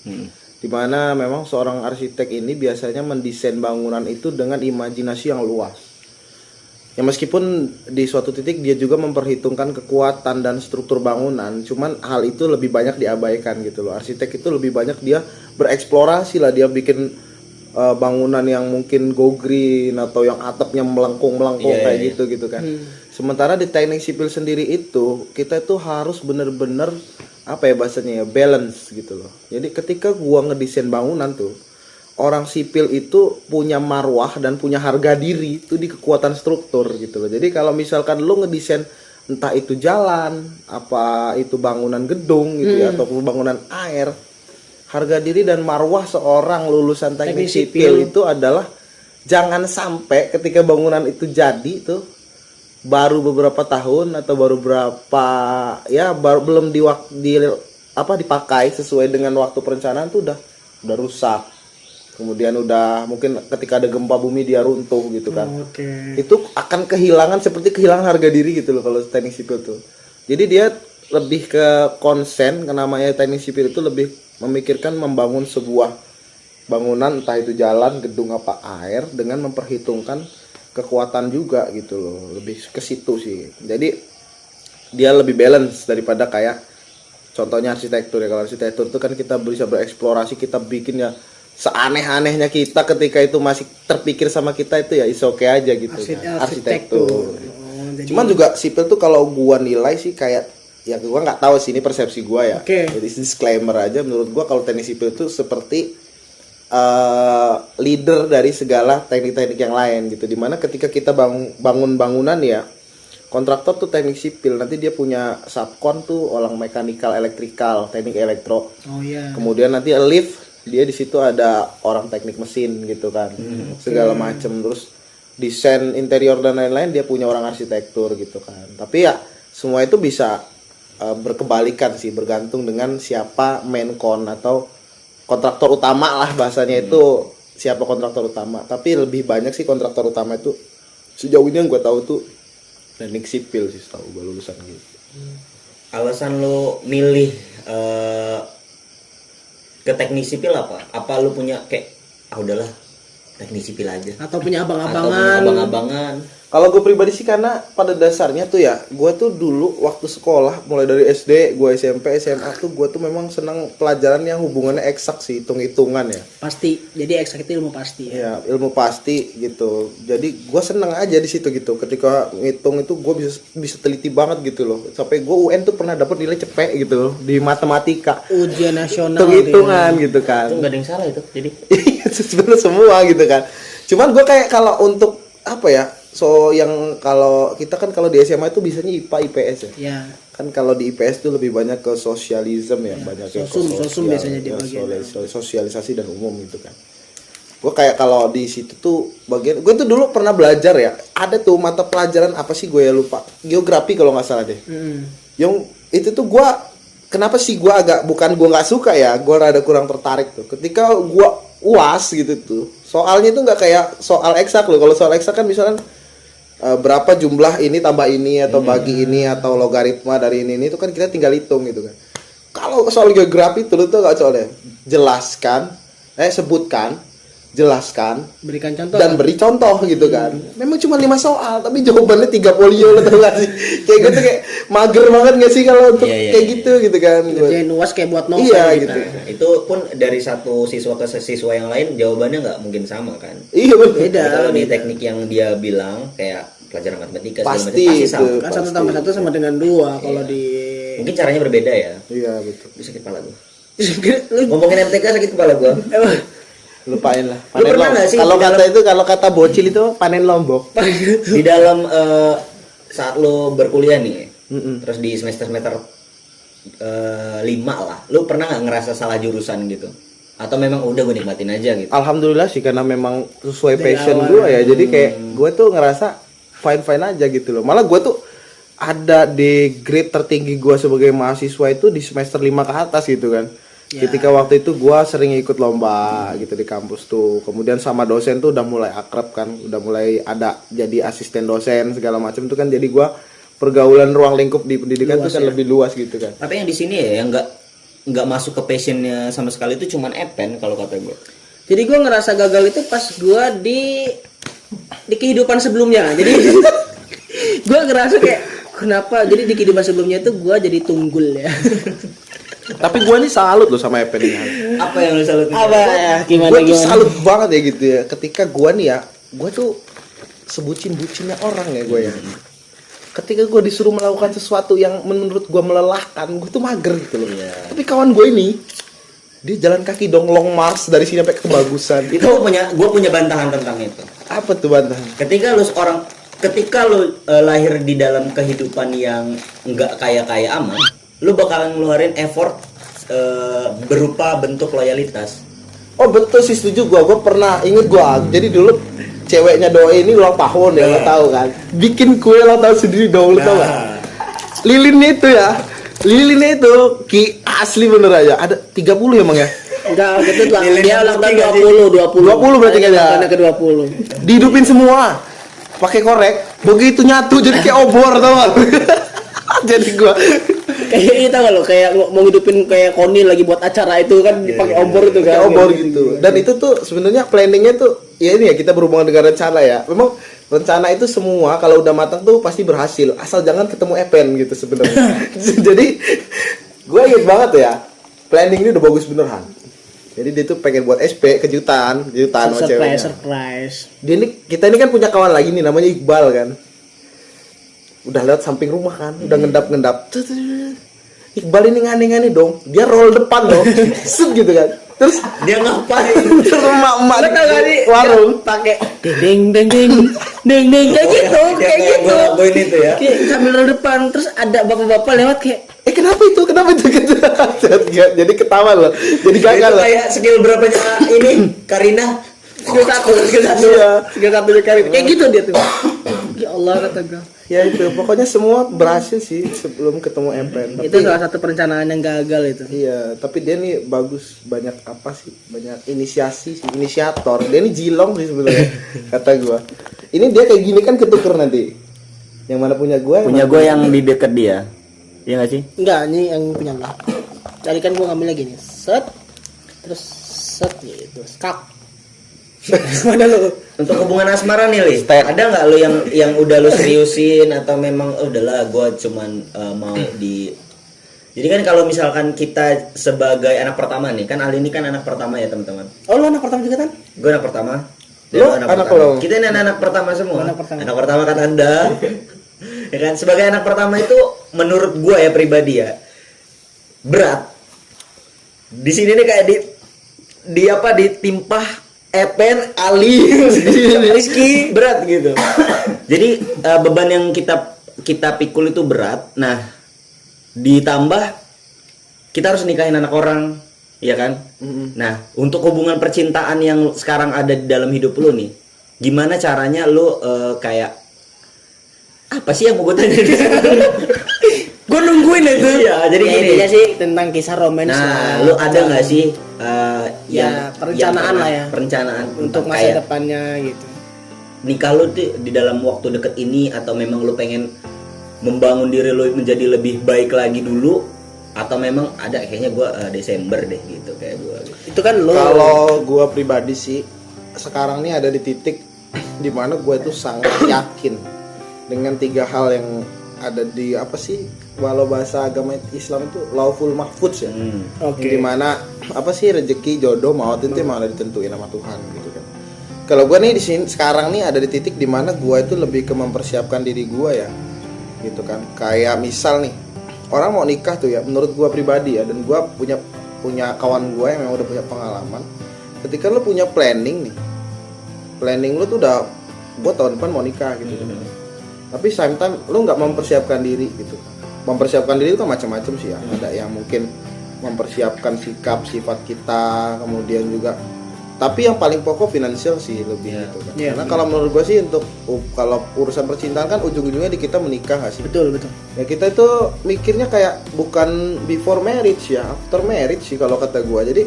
Dimana memang seorang arsitek ini biasanya mendesain bangunan itu dengan imajinasi yang luas. Ya meskipun di suatu titik dia juga memperhitungkan kekuatan dan struktur bangunan, cuman hal itu lebih banyak diabaikan gitu loh. Arsitek itu lebih banyak dia bereksplorasi lah, dia bikin bangunan yang mungkin go green atau yang atapnya melengkung kayak gitu kan. Sementara di teknik sipil sendiri itu kita itu harus bener-bener apa ya bahasanya ya, balance gitu loh. Jadi ketika gua ngedesain bangunan tuh, orang sipil itu punya marwah dan punya harga diri itu di kekuatan struktur gitu loh. Jadi kalau misalkan lu ngedesain entah itu jalan, apa itu bangunan gedung gitu ya, atau bangunan air, harga diri dan marwah seorang lulusan teknik sipil itu adalah jangan sampai ketika bangunan itu jadi tuh baru beberapa tahun atau baru berapa ya belum dipakai sesuai dengan waktu perencanaan tuh udah rusak. Kemudian udah mungkin ketika ada gempa bumi dia runtuh gitu kan. Itu akan kehilangan seperti kehilangan harga diri gitu loh kalau teknik sipil tuh. Jadi dia lebih ke konsen, namanya teknik sipil itu lebih memikirkan membangun sebuah bangunan entah itu jalan, gedung apa air dengan memperhitungkan kekuatan juga gitu loh. Lebih ke situ sih. Jadi dia lebih balance daripada kayak contohnya arsitektur ya. Kalau arsitektur itu kan kita bisa bereksplorasi, kita bikin ya seaneh-anehnya kita ketika itu masih terpikir sama kita itu ya is okay aja gitu kan. Arsitektur. Cuman juga sipil tuh kalau gua nilai sih kayak ya gua nggak tahu sih, ini persepsi gua ya. Jadi disclaimer aja, menurut gua kalau teknik sipil itu seperti leader dari segala teknik-teknik yang lain gitu. Dimana ketika kita bangun bangunan ya, kontraktor tuh teknik sipil, nanti dia punya subkon tuh orang mekanikal, elektrikal, teknik elektro. Oh iya. Kemudian nanti lift, dia di situ ada orang teknik mesin gitu kan, segala macem. Terus desain interior dan lain-lain dia punya orang arsitektur gitu kan. Tapi ya semua itu bisa berkebalikan sih, bergantung dengan siapa main con atau kontraktor utama lah bahasanya itu, siapa kontraktor utama. Tapi lebih banyak sih kontraktor utama itu sejauh ini yang gue tahu tuh teknik sipil sih, setahu gue lulusan gitu. Alasan lo milih ke teknik sipil apa? Apa lo punya kayak udahlah teknik sipil aja? Atau punya Atau punya abang-abangan. abang-abangan? Kalau gue pribadi sih karena pada dasarnya tuh ya, gue tuh dulu waktu sekolah mulai dari SD, gue SMP, SMA tuh gue tuh memang senang pelajaran yang hubungannya eksak sih, hitung-hitungan ya. Pasti. Jadi eksak itu ilmu pasti ya. Ya ilmu pasti gitu. Jadi gue seneng aja di situ gitu. Ketika ngitung itu gue bisa teliti banget gitu loh. Sampai gue UN tuh pernah dapat nilai cepek gitu loh di matematika. Ujian nasional. Hitung-hitungan gitu kan. Itu nggak ada yang salah itu. Jadi Iya sebenarnya semua gitu kan. Cuman gue kayak kalau untuk apa ya? So yang kalau kita kan kalau di SMA itu bisanya IPA IPS ya. Ya. Kan kalau di IPS itu lebih banyak ke sosialisme ya, banyak ke sosum biasanya dia bagian. sosialisasi dan umum gitu kan. Gue kayak kalau di situ tuh bagian, gue tuh dulu pernah belajar ya, ada tuh mata pelajaran apa sih gue ya lupa, geografi kalau nggak salah deh. Yang itu tuh gue kenapa sih gue bukan gue nggak suka ya, gue rada kurang tertarik tuh. Ketika gue UAS gitu tuh, soalnya tuh nggak kayak soal eksak loh. Kalau soal eksak kan misalnya berapa jumlah ini tambah ini atau bagi ini atau logaritma dari ini itu kan kita tinggal hitung gitu kan. Kalau soal geografi itu tuh nggak soalnya jelaskan, sebutkan, jelaskan, Berikan contoh. dan beri contoh gitu kan. Memang cuma 5 soal tapi jawabannya 3 folio lo tau gak sih? Kayak gitu kayak mager banget gak sih kalau untuk kayak gitu gitu kan. Ngerjain UAS kayak buat novel. Iya gitu. gitu. nah, itu pun dari satu siswa ke siswa yang lain jawabannya nggak mungkin sama kan. Iya bener. Beda. Jadi kalau di teknik yang dia bilang kayak pelajaran matematika segala Pasti macam, itu. sama. Kan 1 tambah 1 sama dengan 2 kalau di. Mungkin caranya berbeda ya. Iya betul. Bisa sakit kepala gua. Lu Ngomongin MTK sakit kepala gua. Lupain lah. Lu pernah nggak sih Kalau di dalam- kata itu kalau kata bocil itu panen lombok. Di dalam saat lo berkuliah nih, terus di semester 5 lah, lo pernah nggak ngerasa salah jurusan gitu? Atau memang udah gue nikmatin aja gitu? Alhamdulillah sih karena memang sesuai Dari passion awal. gue ya. Jadi kayak gue tuh ngerasa fine aja gitu loh. Malah gue tuh ada di grade tertinggi gue sebagai mahasiswa itu di semester 5 ke atas gitu kan. Ya. Ketika waktu itu gue sering ikut lomba gitu di kampus tuh. Kemudian sama dosen tuh udah mulai akrab kan, udah mulai ada jadi asisten dosen segala macam tuh kan. Jadi gue pergaulan ruang lingkup di pendidikan tuh kan lebih luas gitu kan. Tapi yang di sini ya yang nggak masuk ke passionnya sama sekali itu cuman Epen kalau kata gue. Jadi gue ngerasa gagal itu pas gue di kehidupan sebelumnya. Jadi gue ngerasa kayak kenapa? Jadi di kehidupan sebelumnya itu gue jadi tunggul ya. Tapi gue nih salut loh sama Epen ini. Apa yang lo salut? Apa ya? Gimana Gue tuh gimana? salut banget ya gitu ya. Ketika gue nih ya, gue tuh sebucin-bucinnya orang ya gue ya. Ketika gue disuruh melakukan sesuatu yang menurut gue melelahkan, gue tuh mager gitu loh. Tapi kawan gue ini, dia jalan kaki dong long march dari sini sampai ke Kebagusan. Itu gue punya bantahan tentang itu. Apa tuh bantahan? Ketika lo lahir di dalam kehidupan yang nggak kaya amat, lo bakalan ngeluarin effort berupa bentuk loyalitas. Oh betul sih, setuju gue. Gue pernah inget gue. Jadi dulu ceweknya Doi ini ulang tahun ya, lo tahu kan? Bikin kue lo tahu sendiri dong, lo tahu kan? Lilinnya itu ya, lilinnya itu ki asli bener aja. Ada 30 emang ya? Enggak, gitu lah. Nilai Dia ulang tahun 20. 20 berarti kan ya? Karena ke 20. Dihidupin semua pakai korek, begitu nyatu jadi kayak obor tau gak? Jadi gua Kayak itu tau gak lo, kayak mau ngidupin kayak Koni lagi buat acara itu kan dipakai obor itu kan. kayak obor gitu. Dan itu tuh sebenarnya planningnya tuh ya ini ya, kita berhubungan dengan rencana ya. Memang rencana itu semua kalau udah matang tuh pasti berhasil, asal jangan ketemu Epen gitu sebenarnya. Jadi gue inget banget ya, planning ini udah bagus beneran. Jadi dia tuh pengen buat SP kejutan sama ceweknya. Surprise. Kita ini kan punya kawan lagi nih namanya Iqbal kan. Udah lewat samping rumah kan, udah ngendap. Iqbal ini ngane-ngane dong. Dia roll depan loh. Set gitu kan. Terus Dia ngapain? terus emak-emak Lo tau gak di sih? warung. Pakai ding ding ding ding ding kayak gitu, kayak gitu. Gue lakuin itu ya. Kayak kamera depan terus ada bapak-bapak lewat kayak Kenapa itu gitu. Jadi ketawa loh. Jadi gagal Itu loh. kayak skill berapanya ini Karina. skill satu Iya. skill satu kali kayak gitu dia tuh. Ya Allah kata gue. Ya itu pokoknya semua berhasil sih sebelum ketemu Emren. Itu salah satu perencanaan yang gagal itu. Iya, tapi dia nih bagus, banyak apa sih? Banyak inisiasi sih, inisiator. Dia nih jilong sih sebenarnya kata gua. Ini dia kayak gini kan ketuker nanti. Yang mana punya gua? Punya gue yang di dekat dia. Iya gak sih? Enggak, ini yang punya lah. Tadi kan gua ngambil lagi nih. Set. Terus set gitu. Skak. Mana lu? Untuk hubungan asmara nih, Li. Ada nggak lo yang udah lo seriusin atau memang udahlah gue cuman mau di. Jadi kan kalau misalkan kita sebagai anak pertama nih, kan Ali ini kan anak pertama ya teman-teman. Oh, lu anak pertama juga kan? Gue anak pertama. Lo Dia anak pertama. pertama? Kita ini anak pertama semua. Anak pertama. Anak pertama kan Anda. Ya kan sebagai anak pertama itu menurut gue ya pribadi ya berat. Di sini nih kayak di apa ditimpah Epen, Ali, Rizky berat gitu. Jadi beban yang kita pikul itu berat. Nah, ditambah kita harus nikahin anak orang, ya kan? Nah, untuk hubungan percintaan yang sekarang ada di dalam hidup lu nih, gimana caranya lu kayak apa sih yang mau gue tanya? Gue nungguin itu. Iya, jadi Ya, gini. intinya sih tentang kisah romance Nah, lah. lu ada nggak sih Ya, perencanaan lah ya. perencanaan Untuk tentang masa kayak depannya gitu. nikah lu tuh di dalam waktu deket ini atau memang lu pengen membangun diri lu menjadi lebih baik lagi dulu atau memang ada kayaknya gua Desember deh gitu kayak gua gitu. Itu kan lo. Kalau gua pribadi sih sekarang nih ada di titik dimana gua itu sangat yakin dengan 3 hal yang ada di apa sih walau bahasa agama Islam itu lawful mahfudz ya. Oke. Dimana apa sih rezeki jodoh maut itu malah ditentuin sama Tuhan gitu kan. Kalau gue nih di sini sekarang nih ada di titik dimana gue itu lebih ke mempersiapkan diri gue ya, gitu kan. Kayak misal nih orang mau nikah tuh ya, menurut gue pribadi ya, dan gue punya kawan gue yang memang udah punya pengalaman. Ketika lu punya planning nih, planning lu tuh udah gue tahun depan mau nikah gitu kan. Tapi same time lu nggak mempersiapkan diri gitu. Mempersiapkan diri itu kan macam-macam sih ya. Ada yang mungkin mempersiapkan sikap sifat kita, kemudian juga tapi yang paling pokok finansial sih lebih gitu kan. Karena kalau menurut gue sih untuk kalau urusan percintaan kan ujung-ujungnya di kita menikah nggak sih? Betul. Ya kita itu mikirnya kayak bukan before marriage ya, after marriage sih kalau kata gue. Jadi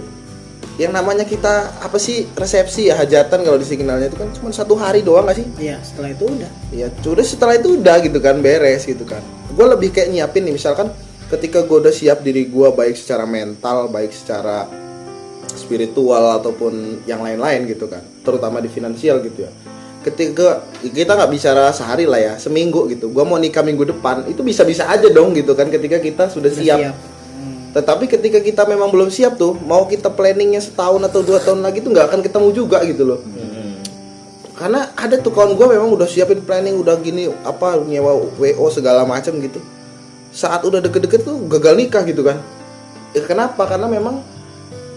yang namanya kita apa sih resepsi ya, hajatan kalau di signalnya itu kan cuma 1 hari doang nggak sih? Iya, setelah itu udah. Ya sudah setelah itu udah gitu kan, beres gitu kan. Gue lebih kayak nyiapin nih, misalkan ketika gue udah siap diri gue baik secara mental, baik secara spiritual ataupun yang lain-lain gitu kan, terutama di finansial gitu ya. Ketika kita nggak bicara sehari lah ya, seminggu gitu, gue mau nikah minggu depan, itu bisa-bisa aja dong gitu kan, ketika kita sudah siap. Tetapi ketika kita memang belum siap tuh, mau kita planningnya setahun atau 2 tahun lagi tuh nggak akan ketemu juga gitu loh. Karena ada tuh kawan gue memang udah siapin planning, udah gini apa nyewa WO segala macam gitu. Saat udah deket-deket tuh gagal nikah gitu kan. Ya kenapa? Karena memang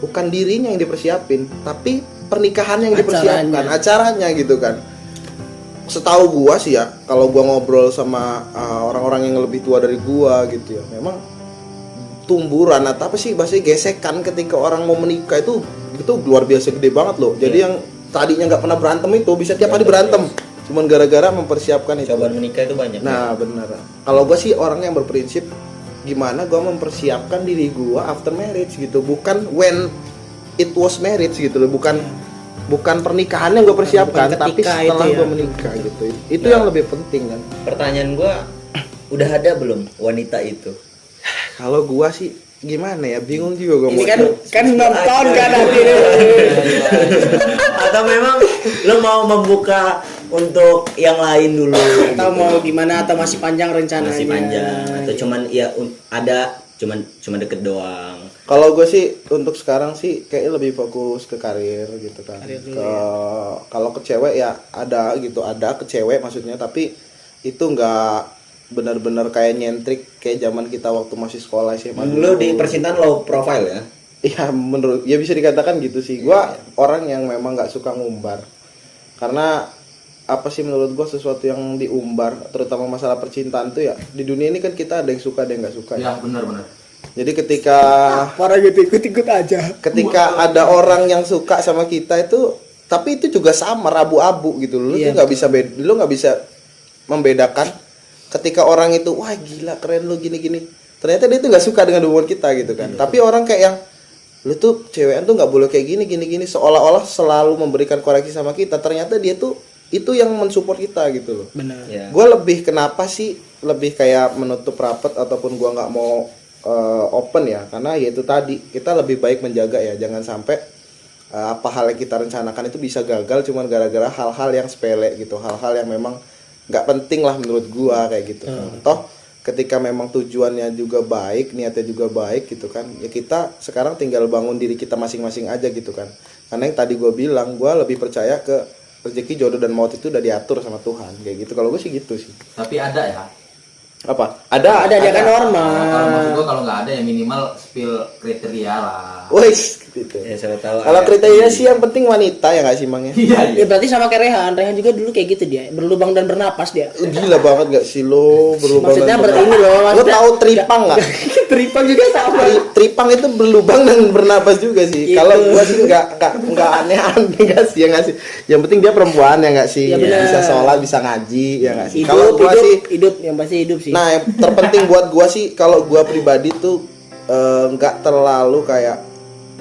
bukan dirinya yang dipersiapin, tapi pernikahannya yang dipersiapkan, acaranya gitu kan. Setahu gua sih ya, kalau gua ngobrol sama orang-orang yang lebih tua dari gua gitu ya, memang tumburan atau apa sih bahasanya gesekan ketika orang mau menikah itu luar biasa gede banget loh. Jadi yang tadinya nggak pernah berantem itu bisa tiap hari berantem, cuman gara-gara mempersiapkan itu. Cobaan menikah itu banyak. Nah benar. Kalau gua sih orang yang berprinsip gimana gue mempersiapkan diri gue after marriage gitu, bukan when it was marriage gitu loh, bukan pernikahan yang gue persiapkan, tapi setelah gue menikah gitu. Itu yang lebih penting kan. Pertanyaan gue, udah ada belum wanita itu? Kalau gue sih gimana ya, bingung juga gue. Ini kan nonton kan nanti. Atau memang lo mau membuka untuk yang lain dulu? Atau mau gimana, atau masih panjang rencananya? Masih panjang atau cuman ya ada cuman deket doang. Kalau gue sih untuk sekarang sih kayaknya lebih fokus ke karir gitu kan. Kalau ke cewek ya ada gitu, ada ke cewek maksudnya, tapi itu nggak benar-benar kayak nyentrik kayak zaman kita waktu masih sekolah sih. Lu di percintaan low profile ya? Ya menurut ya bisa dikatakan gitu sih. Gua orang yang memang nggak suka ngumbar. Karena apa sih menurut gua sesuatu yang diumbar, terutama masalah percintaan tuh ya di dunia ini kan kita ada yang suka ada yang nggak suka. Ya benar-benar. Jadi ketika Orang gitu ikut-ikut aja. ketika ada orang yang suka sama kita itu, tapi itu juga sama abu-abu gitu. Lu Iya, tuh nggak bisa membedakan ketika orang itu wah gila keren lu gini-gini. Ternyata dia tuh nggak suka dengan hubungan kita gitu kan. Tapi orang kayak yang lu tuh cewekan tuh nggak boleh kayak gini seolah-olah selalu memberikan koreksi sama kita. Ternyata dia tuh itu yang mensupport kita gitu loh. Benar. Ya. Gue lebih kenapa sih lebih kayak menutup rapat ataupun gue nggak mau open ya, karena ya itu tadi kita lebih baik menjaga ya, jangan sampai apa hal yang kita rencanakan itu bisa gagal cuman gara-gara hal-hal yang sepele gitu, hal-hal yang memang nggak penting lah menurut gue kayak gitu. Toh ketika memang tujuannya juga baik, niatnya juga baik gitu kan, ya kita sekarang tinggal bangun diri kita masing-masing aja gitu kan. Karena yang tadi gue bilang, gue lebih percaya ke rezeki, jodoh dan maut itu udah diatur sama Tuhan kayak gitu. Kalau gue sih gitu sih. Tapi ada ya. Apa? Ada dia kan Kalau normal. maksud gua kalau nggak ada ya minimal spill kriteria lah. Wes gitu. Ya saya tahu. Kalau kriteria sih yang penting wanita ya nggak sih Mang ya? Ya berarti sama kayak Rehan juga dulu kayak gitu dia, berlubang dan bernapas dia. Gila banget gak sih lo berlubang Maksudnya dan ini loh, lo maksudnya tahu tripang nggak? Tripang juga sama. Tripang itu berlubang dan bernapas juga sih. Gitu. Kalau gua sih nggak aneh-aneh nggak sih ya nggak sih. Yang penting dia perempuan ya nggak sih. Ya, benar. Bisa sholat bisa ngaji ya nggak sih. Kalau gua sih hidup yang pasti hidup sih. nah yang terpenting buat gua sih kalau gua pribadi tuh nggak terlalu kayak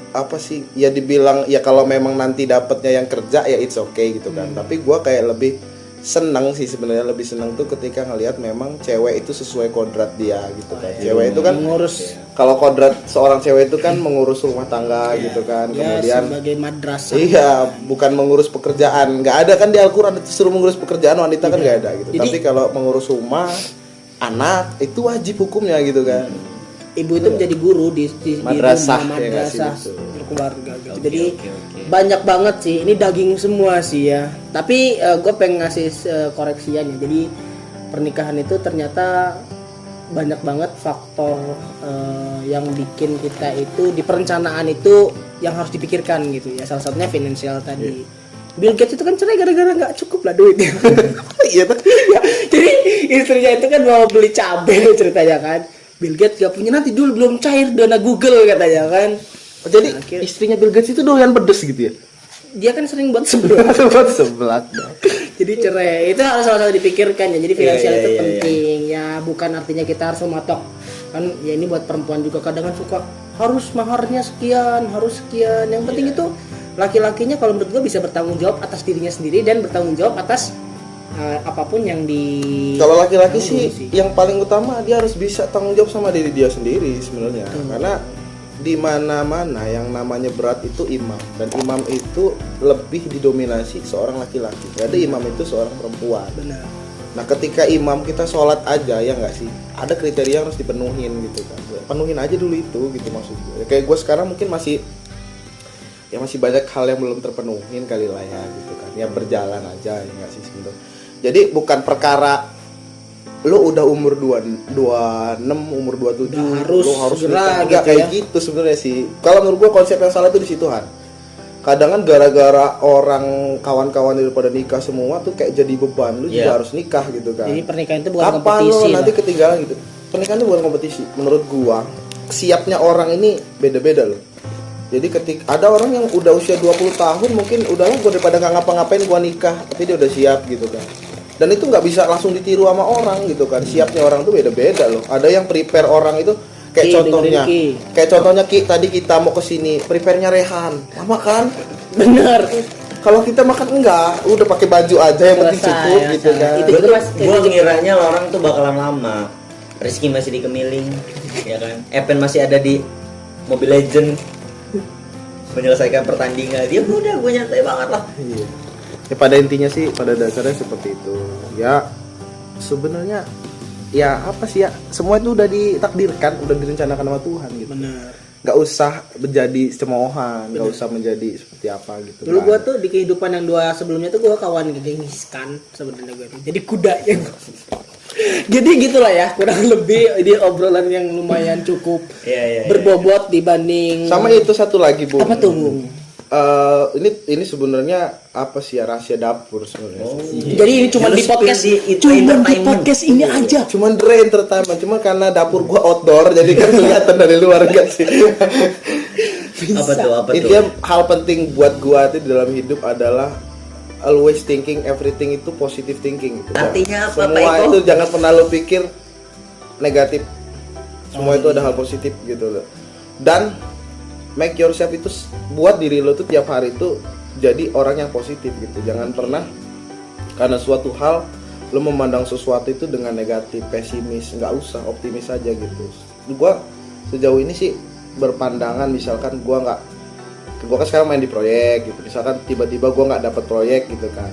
apa sih ya dibilang ya kalau memang nanti dapetnya yang kerja ya it's okay gitu kan. Tapi gua kayak lebih senang sih sebenarnya, lebih senang tuh ketika ngelihat memang cewek itu sesuai kodrat dia gitu kan. Cewek itu kan Mengurus kalau kodrat seorang cewek itu kan mengurus rumah tangga gitu kan. ya Kemudian sebagai madrasah. iya, bukan mengurus pekerjaan. Nggak ada kan di Al-Qur'an disuruh mengurus pekerjaan wanita kan nggak ada gitu. Jadi- Tapi kalau mengurus rumah, anak itu wajib hukumnya gitu kan. Ibu itu menjadi guru di Madrasah, rumah ya nggak sih, madrasah betul. berkeluarga gitu. Jadi banyak banget sih, ini daging semua sih ya. Tapi gue pengen ngasih koreksian ya. Jadi pernikahan itu ternyata banyak banget faktor yang bikin kita itu di perencanaan itu yang harus dipikirkan gitu ya. Salah satunya finansial tadi. Bill Gates itu kan cerai gara-gara nggak cukup lah duitnya. Iya tuh. Ya, jadi istrinya itu kan mau beli cabai ceritanya kan. Bill Gates gak punya, nanti dulu belum cair dana Google katanya kan. Jadi Akhir- istrinya Bill Gates itu doyan pedes gitu ya. Dia kan sering buat sebelah. Buat sebelah. Jadi cerai itu harus sama-sama dipikirkan ya. Jadi finansial Iya, itu iya, penting ya, bukan artinya kita harus mematok kan ya. Ini buat perempuan juga kadang kan suka harus maharnya sekian, harus sekian. Yang penting itu laki-lakinya kalau menurut gua bisa bertanggung jawab atas dirinya sendiri dan bertanggung jawab atas apapun yang di. Kalau laki-laki sih yang paling utama dia harus bisa tanggung jawab sama diri dia sendiri sebenarnya. Karena di mana-mana yang namanya berat itu imam, dan imam itu lebih didominasi seorang laki-laki. Gak ada imam itu seorang perempuan. Benar. Nah ketika imam kita sholat aja ya nggak sih, ada kriteria yang harus dipenuhin gitu kan. Penuhin aja dulu itu gitu maksud gue. Kayak gue sekarang mungkin masih banyak hal yang belum terpenuhin kali lah ya gitu kan. Ya berjalan aja ya nggak sih sebenarnya. Jadi bukan perkara lo udah umur 26, umur 27 harus lo harus segera nikah. Nggak gitu kayak ya. gitu sebenarnya sih. Kalau menurut gue konsep yang salah itu di situ Han. Kadang kan gara-gara orang kawan-kawan daripada nikah semua tuh kayak jadi beban, lu juga harus nikah gitu kan. Jadi pernikahan itu bukan Kapan kompetisi lo nanti lah. ketinggalan gitu. Pernikahan itu bukan kompetisi. Menurut gua, siapnya orang ini beda-beda loh. Jadi ketika ada orang yang udah usia 20 tahun mungkin udahlah gua daripada nggak ngapa-ngapain gua nikah, tapi dia udah siap gitu kan. Dan itu nggak bisa langsung ditiru sama orang gitu kan. Siapnya orang tuh beda-beda loh. Ada yang prepare orang itu kayak Ki, contohnya, dengerin, Ki. kayak contohnya Ki tadi kita mau kesini, prepare-nya Rehan, lama kan? Benar. Kalau kita makan enggak, udah pakai baju aja yang penting Selesai, cukup ya, gitu selesai. kan. Itu Gue juga tuh, pas gue ngiranya orang tuh bakalan lama. Rizky masih di Kemiling, ya kan. Epen masih ada di Mobile Legend menyelesaikan pertandingan. Dia udah gue nyantai banget lah. Iya. Ya pada intinya sih pada dasarnya seperti itu. Ya sebenarnya ya apa sih ya, semua itu udah ditakdirkan, udah direncanakan sama Tuhan gitu. Benar. Nggak usah menjadi cemoohan, nggak usah menjadi seperti apa gitu. Dulu kan. gua tuh di kehidupan yang dua sebelumnya tuh gua kawan gengiskan sebenarnya gua tuh. Jadi kuda yang Jadi gitulah ya, kurang lebih ini obrolan yang lumayan cukup Iya. berbobot dibanding Sama itu satu lagi, Bung. apa tuh, Bung? Ini sebenarnya apa sih ya, rahasia dapur sebenarnya. Jadi ini cuma Harus di podcast, di cuma di entertainment. podcast ini aja. Cuman Dre entertainment, cuman karena dapur gua outdoor jadi kan kelihatan dari luar enggak sih. Apa tuh? Intinya hal penting buat gua itu dalam hidup adalah always thinking everything itu positive thinking gitu. Artinya apa, Semua Pak Eko? itu jangan pernah lu pikir negatif. Semua itu ada hal positif gitu loh. Dan make yourself itu buat diri lo tuh tiap hari itu jadi orang yang positif gitu. Jangan pernah karena suatu hal lo memandang sesuatu itu dengan negatif, pesimis, nggak usah, optimis aja gitu. Gua sejauh ini sih berpandangan misalkan gua kan sekarang main di proyek gitu, misalkan tiba-tiba gua nggak dapet proyek gitu kan,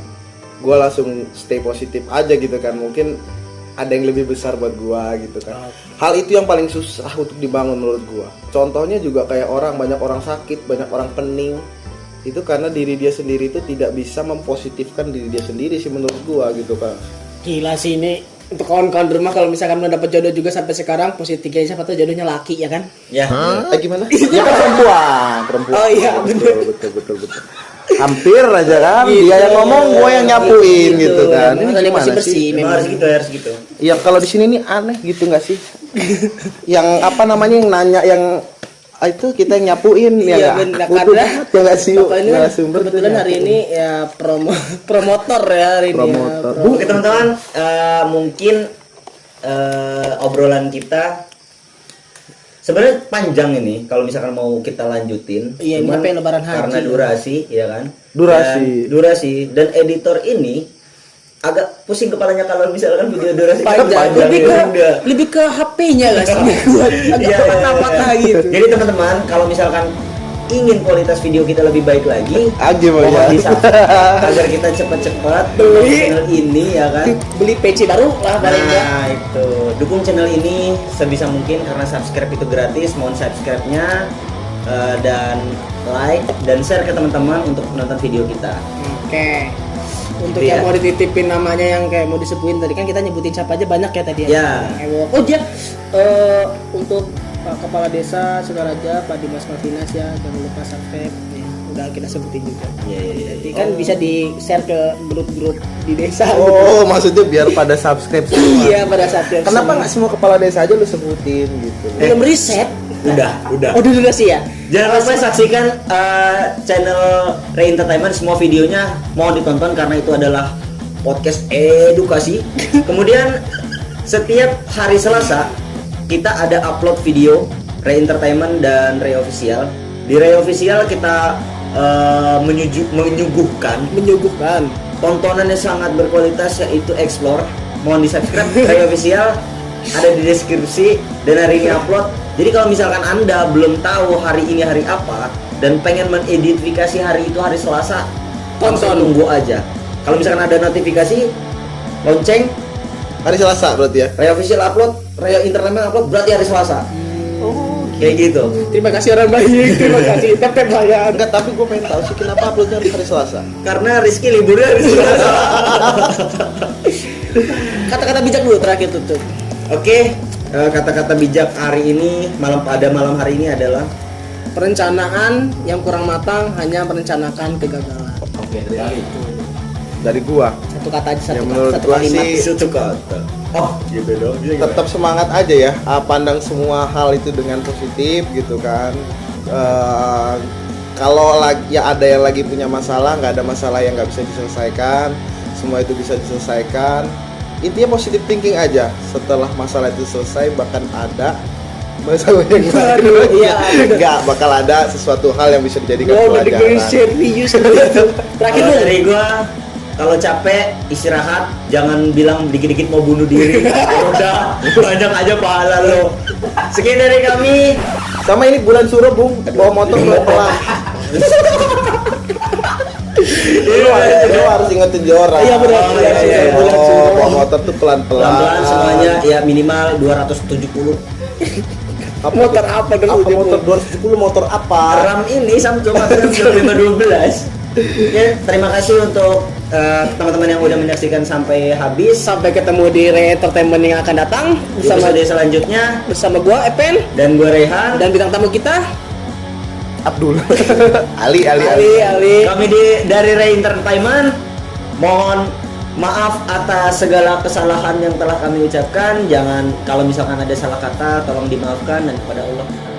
gua langsung stay positif aja gitu kan, mungkin ada yang lebih besar buat gua gitu kan. Hal itu yang paling susah untuk dibangun menurut gua. Contohnya juga kayak banyak orang sakit, banyak orang pening, itu karena diri dia sendiri itu tidak bisa mempositifkan diri dia sendiri sih menurut gua gitu kan. Gila sih ini untuk kawan-kawan di rumah, kalau misalkan udah dapet jodoh juga sampai sekarang positifnya siapa tahu jodohnya laki ya kan? Ya. Gimana? Ya kan perempuan. Oh iya, betul. Hampir aja kan, dia yang ngomong, gue yang nyapuin gitu kan. Ini Tadi gimana masih sih? bersih Memang harus memang. harus gitu. Ya kalau di sini nih aneh gitu nggak sih? Yang apa namanya yang nanya yang itu kita yang nyapuin Iya, ya benar, butuh karena banget ya nggak sih? Bapak ini Nggak sumber kebetulan hari ini ya promotor ya hari ini. Promotor. Ya, Oke teman-teman, mungkin obrolan kita sebenarnya panjang ini kalau misalkan mau kita lanjutin. Iya, ini Cuman sampai lebaran haji. karena durasi, ya kan? Durasi. Dan editor ini agak pusing kepalanya kalau misalkan video durasi panjang. Lebih ke HP-nya guys. Buat agak Iya, patah-patah gitu. Jadi teman-teman, kalau misalkan ingin kualitas video kita lebih baik lagi, Gimana? mohon di-subscribe agar kita cepat-cepat Beli. channel ini ya kan. Beli PC baru lah paling enggak. Nah itu, dukung channel ini sebisa mungkin karena subscribe itu gratis. Mohon subscribe-nya dan like dan share ke teman-teman untuk menonton video kita. Oke. Untuk Iya. yang mau dititipin namanya yang kayak mau disebutin tadi kan kita nyebutin siapa aja banyak ya tadi Ya. Oh dia untuk Pak Kepala Desa Sukaraja, Pak Dimas Martinas ya, jangan lupa subscribe ya, udah kita sebutin juga. Iya. Jadi kan bisa di share ke grup-grup di desa. Oh, maksudnya biar pada subscribe semua. Iya pada subscribe. Kenapa nggak semua kepala desa aja lu sebutin gitu? belum riset? Udah. Oh dulu sih ya. Jangan lupa saksikan channel Ray Entertainment, semua videonya mohon ditonton karena itu adalah podcast edukasi. Kemudian setiap hari Selasa kita ada upload video Ray Entertainment dan Ray Official. Di Ray Official kita menyuguhkan tontonan yang sangat berkualitas yaitu Explore. Mohon di-subscribe Ray Official, ada di deskripsi dan hari ini upload. Jadi kalau misalkan Anda belum tahu hari ini hari apa dan pengen mengidentifikasi hari itu hari Selasa, langsung tunggu aja. Kalau misalkan ada notifikasi lonceng Hari Selasa berarti ya? Ray Official upload, Ray Entertainment upload, berarti hari Selasa. Kayak gitu. Terima kasih orang baik, terima kasih. Tapi bayar. Enggak, tapi gue pengen tahu sih kenapa uploadnya harus hari Selasa? Karena Rizky liburnya hari Selasa. Kata-kata bijak dulu terakhir tutup. Oke, kata-kata bijak hari ini malam hari ini adalah Perencanaan yang kurang matang hanya merencanakan kegagalan. Oke, dari Dari gua Satu kata aja, Ya, menurut satu gua kalimat. sih- satu kata. Oh, gitu dong. tetap semangat aja ya, pandang semua hal itu dengan positif gitu kan. Kalau lagi ya ada yang lagi punya masalah, nggak ada masalah yang nggak bisa diselesaikan, semua itu bisa diselesaikan. Intinya positive thinking aja. Setelah masalah itu selesai bahkan ada masalah yang baru. iya. Nggak bakal ada sesuatu hal yang bisa dijadikan Wow, udah dengerin pelajaran. serius gitu. Terakhir Kalau dulu. dari gua, kalau capek istirahat, jangan bilang dikit-dikit mau bunuh diri. Udah banyak aja pahala lo. Sekian dari kami. Sama ini bulan suruh bung, bawa motor pelan. Lu harus ingetin Jora. Iya, benar. Oh, iya, iya. Bulan suruh. Bawa motor tuh pelan-pelan. Pelan-pelan semuanya ya minimal 270. Motor apa dulu? Apa motor 270 motor apa? Ram ini Samsung Master 512. Ya, terima kasih untuk teman-teman yang udah menyaksikan sampai habis. Sampai ketemu di Re-Entertainment yang akan datang Di episode selanjutnya bersama gua Epen dan gue Rehan. dan bintang tamu kita Abdul. Ali. Ali. Kami dari Ray Entertainment mohon maaf atas segala kesalahan yang telah kami ucapkan. Jangan, kalau misalkan ada salah kata tolong dimaafkan, dan kepada Allah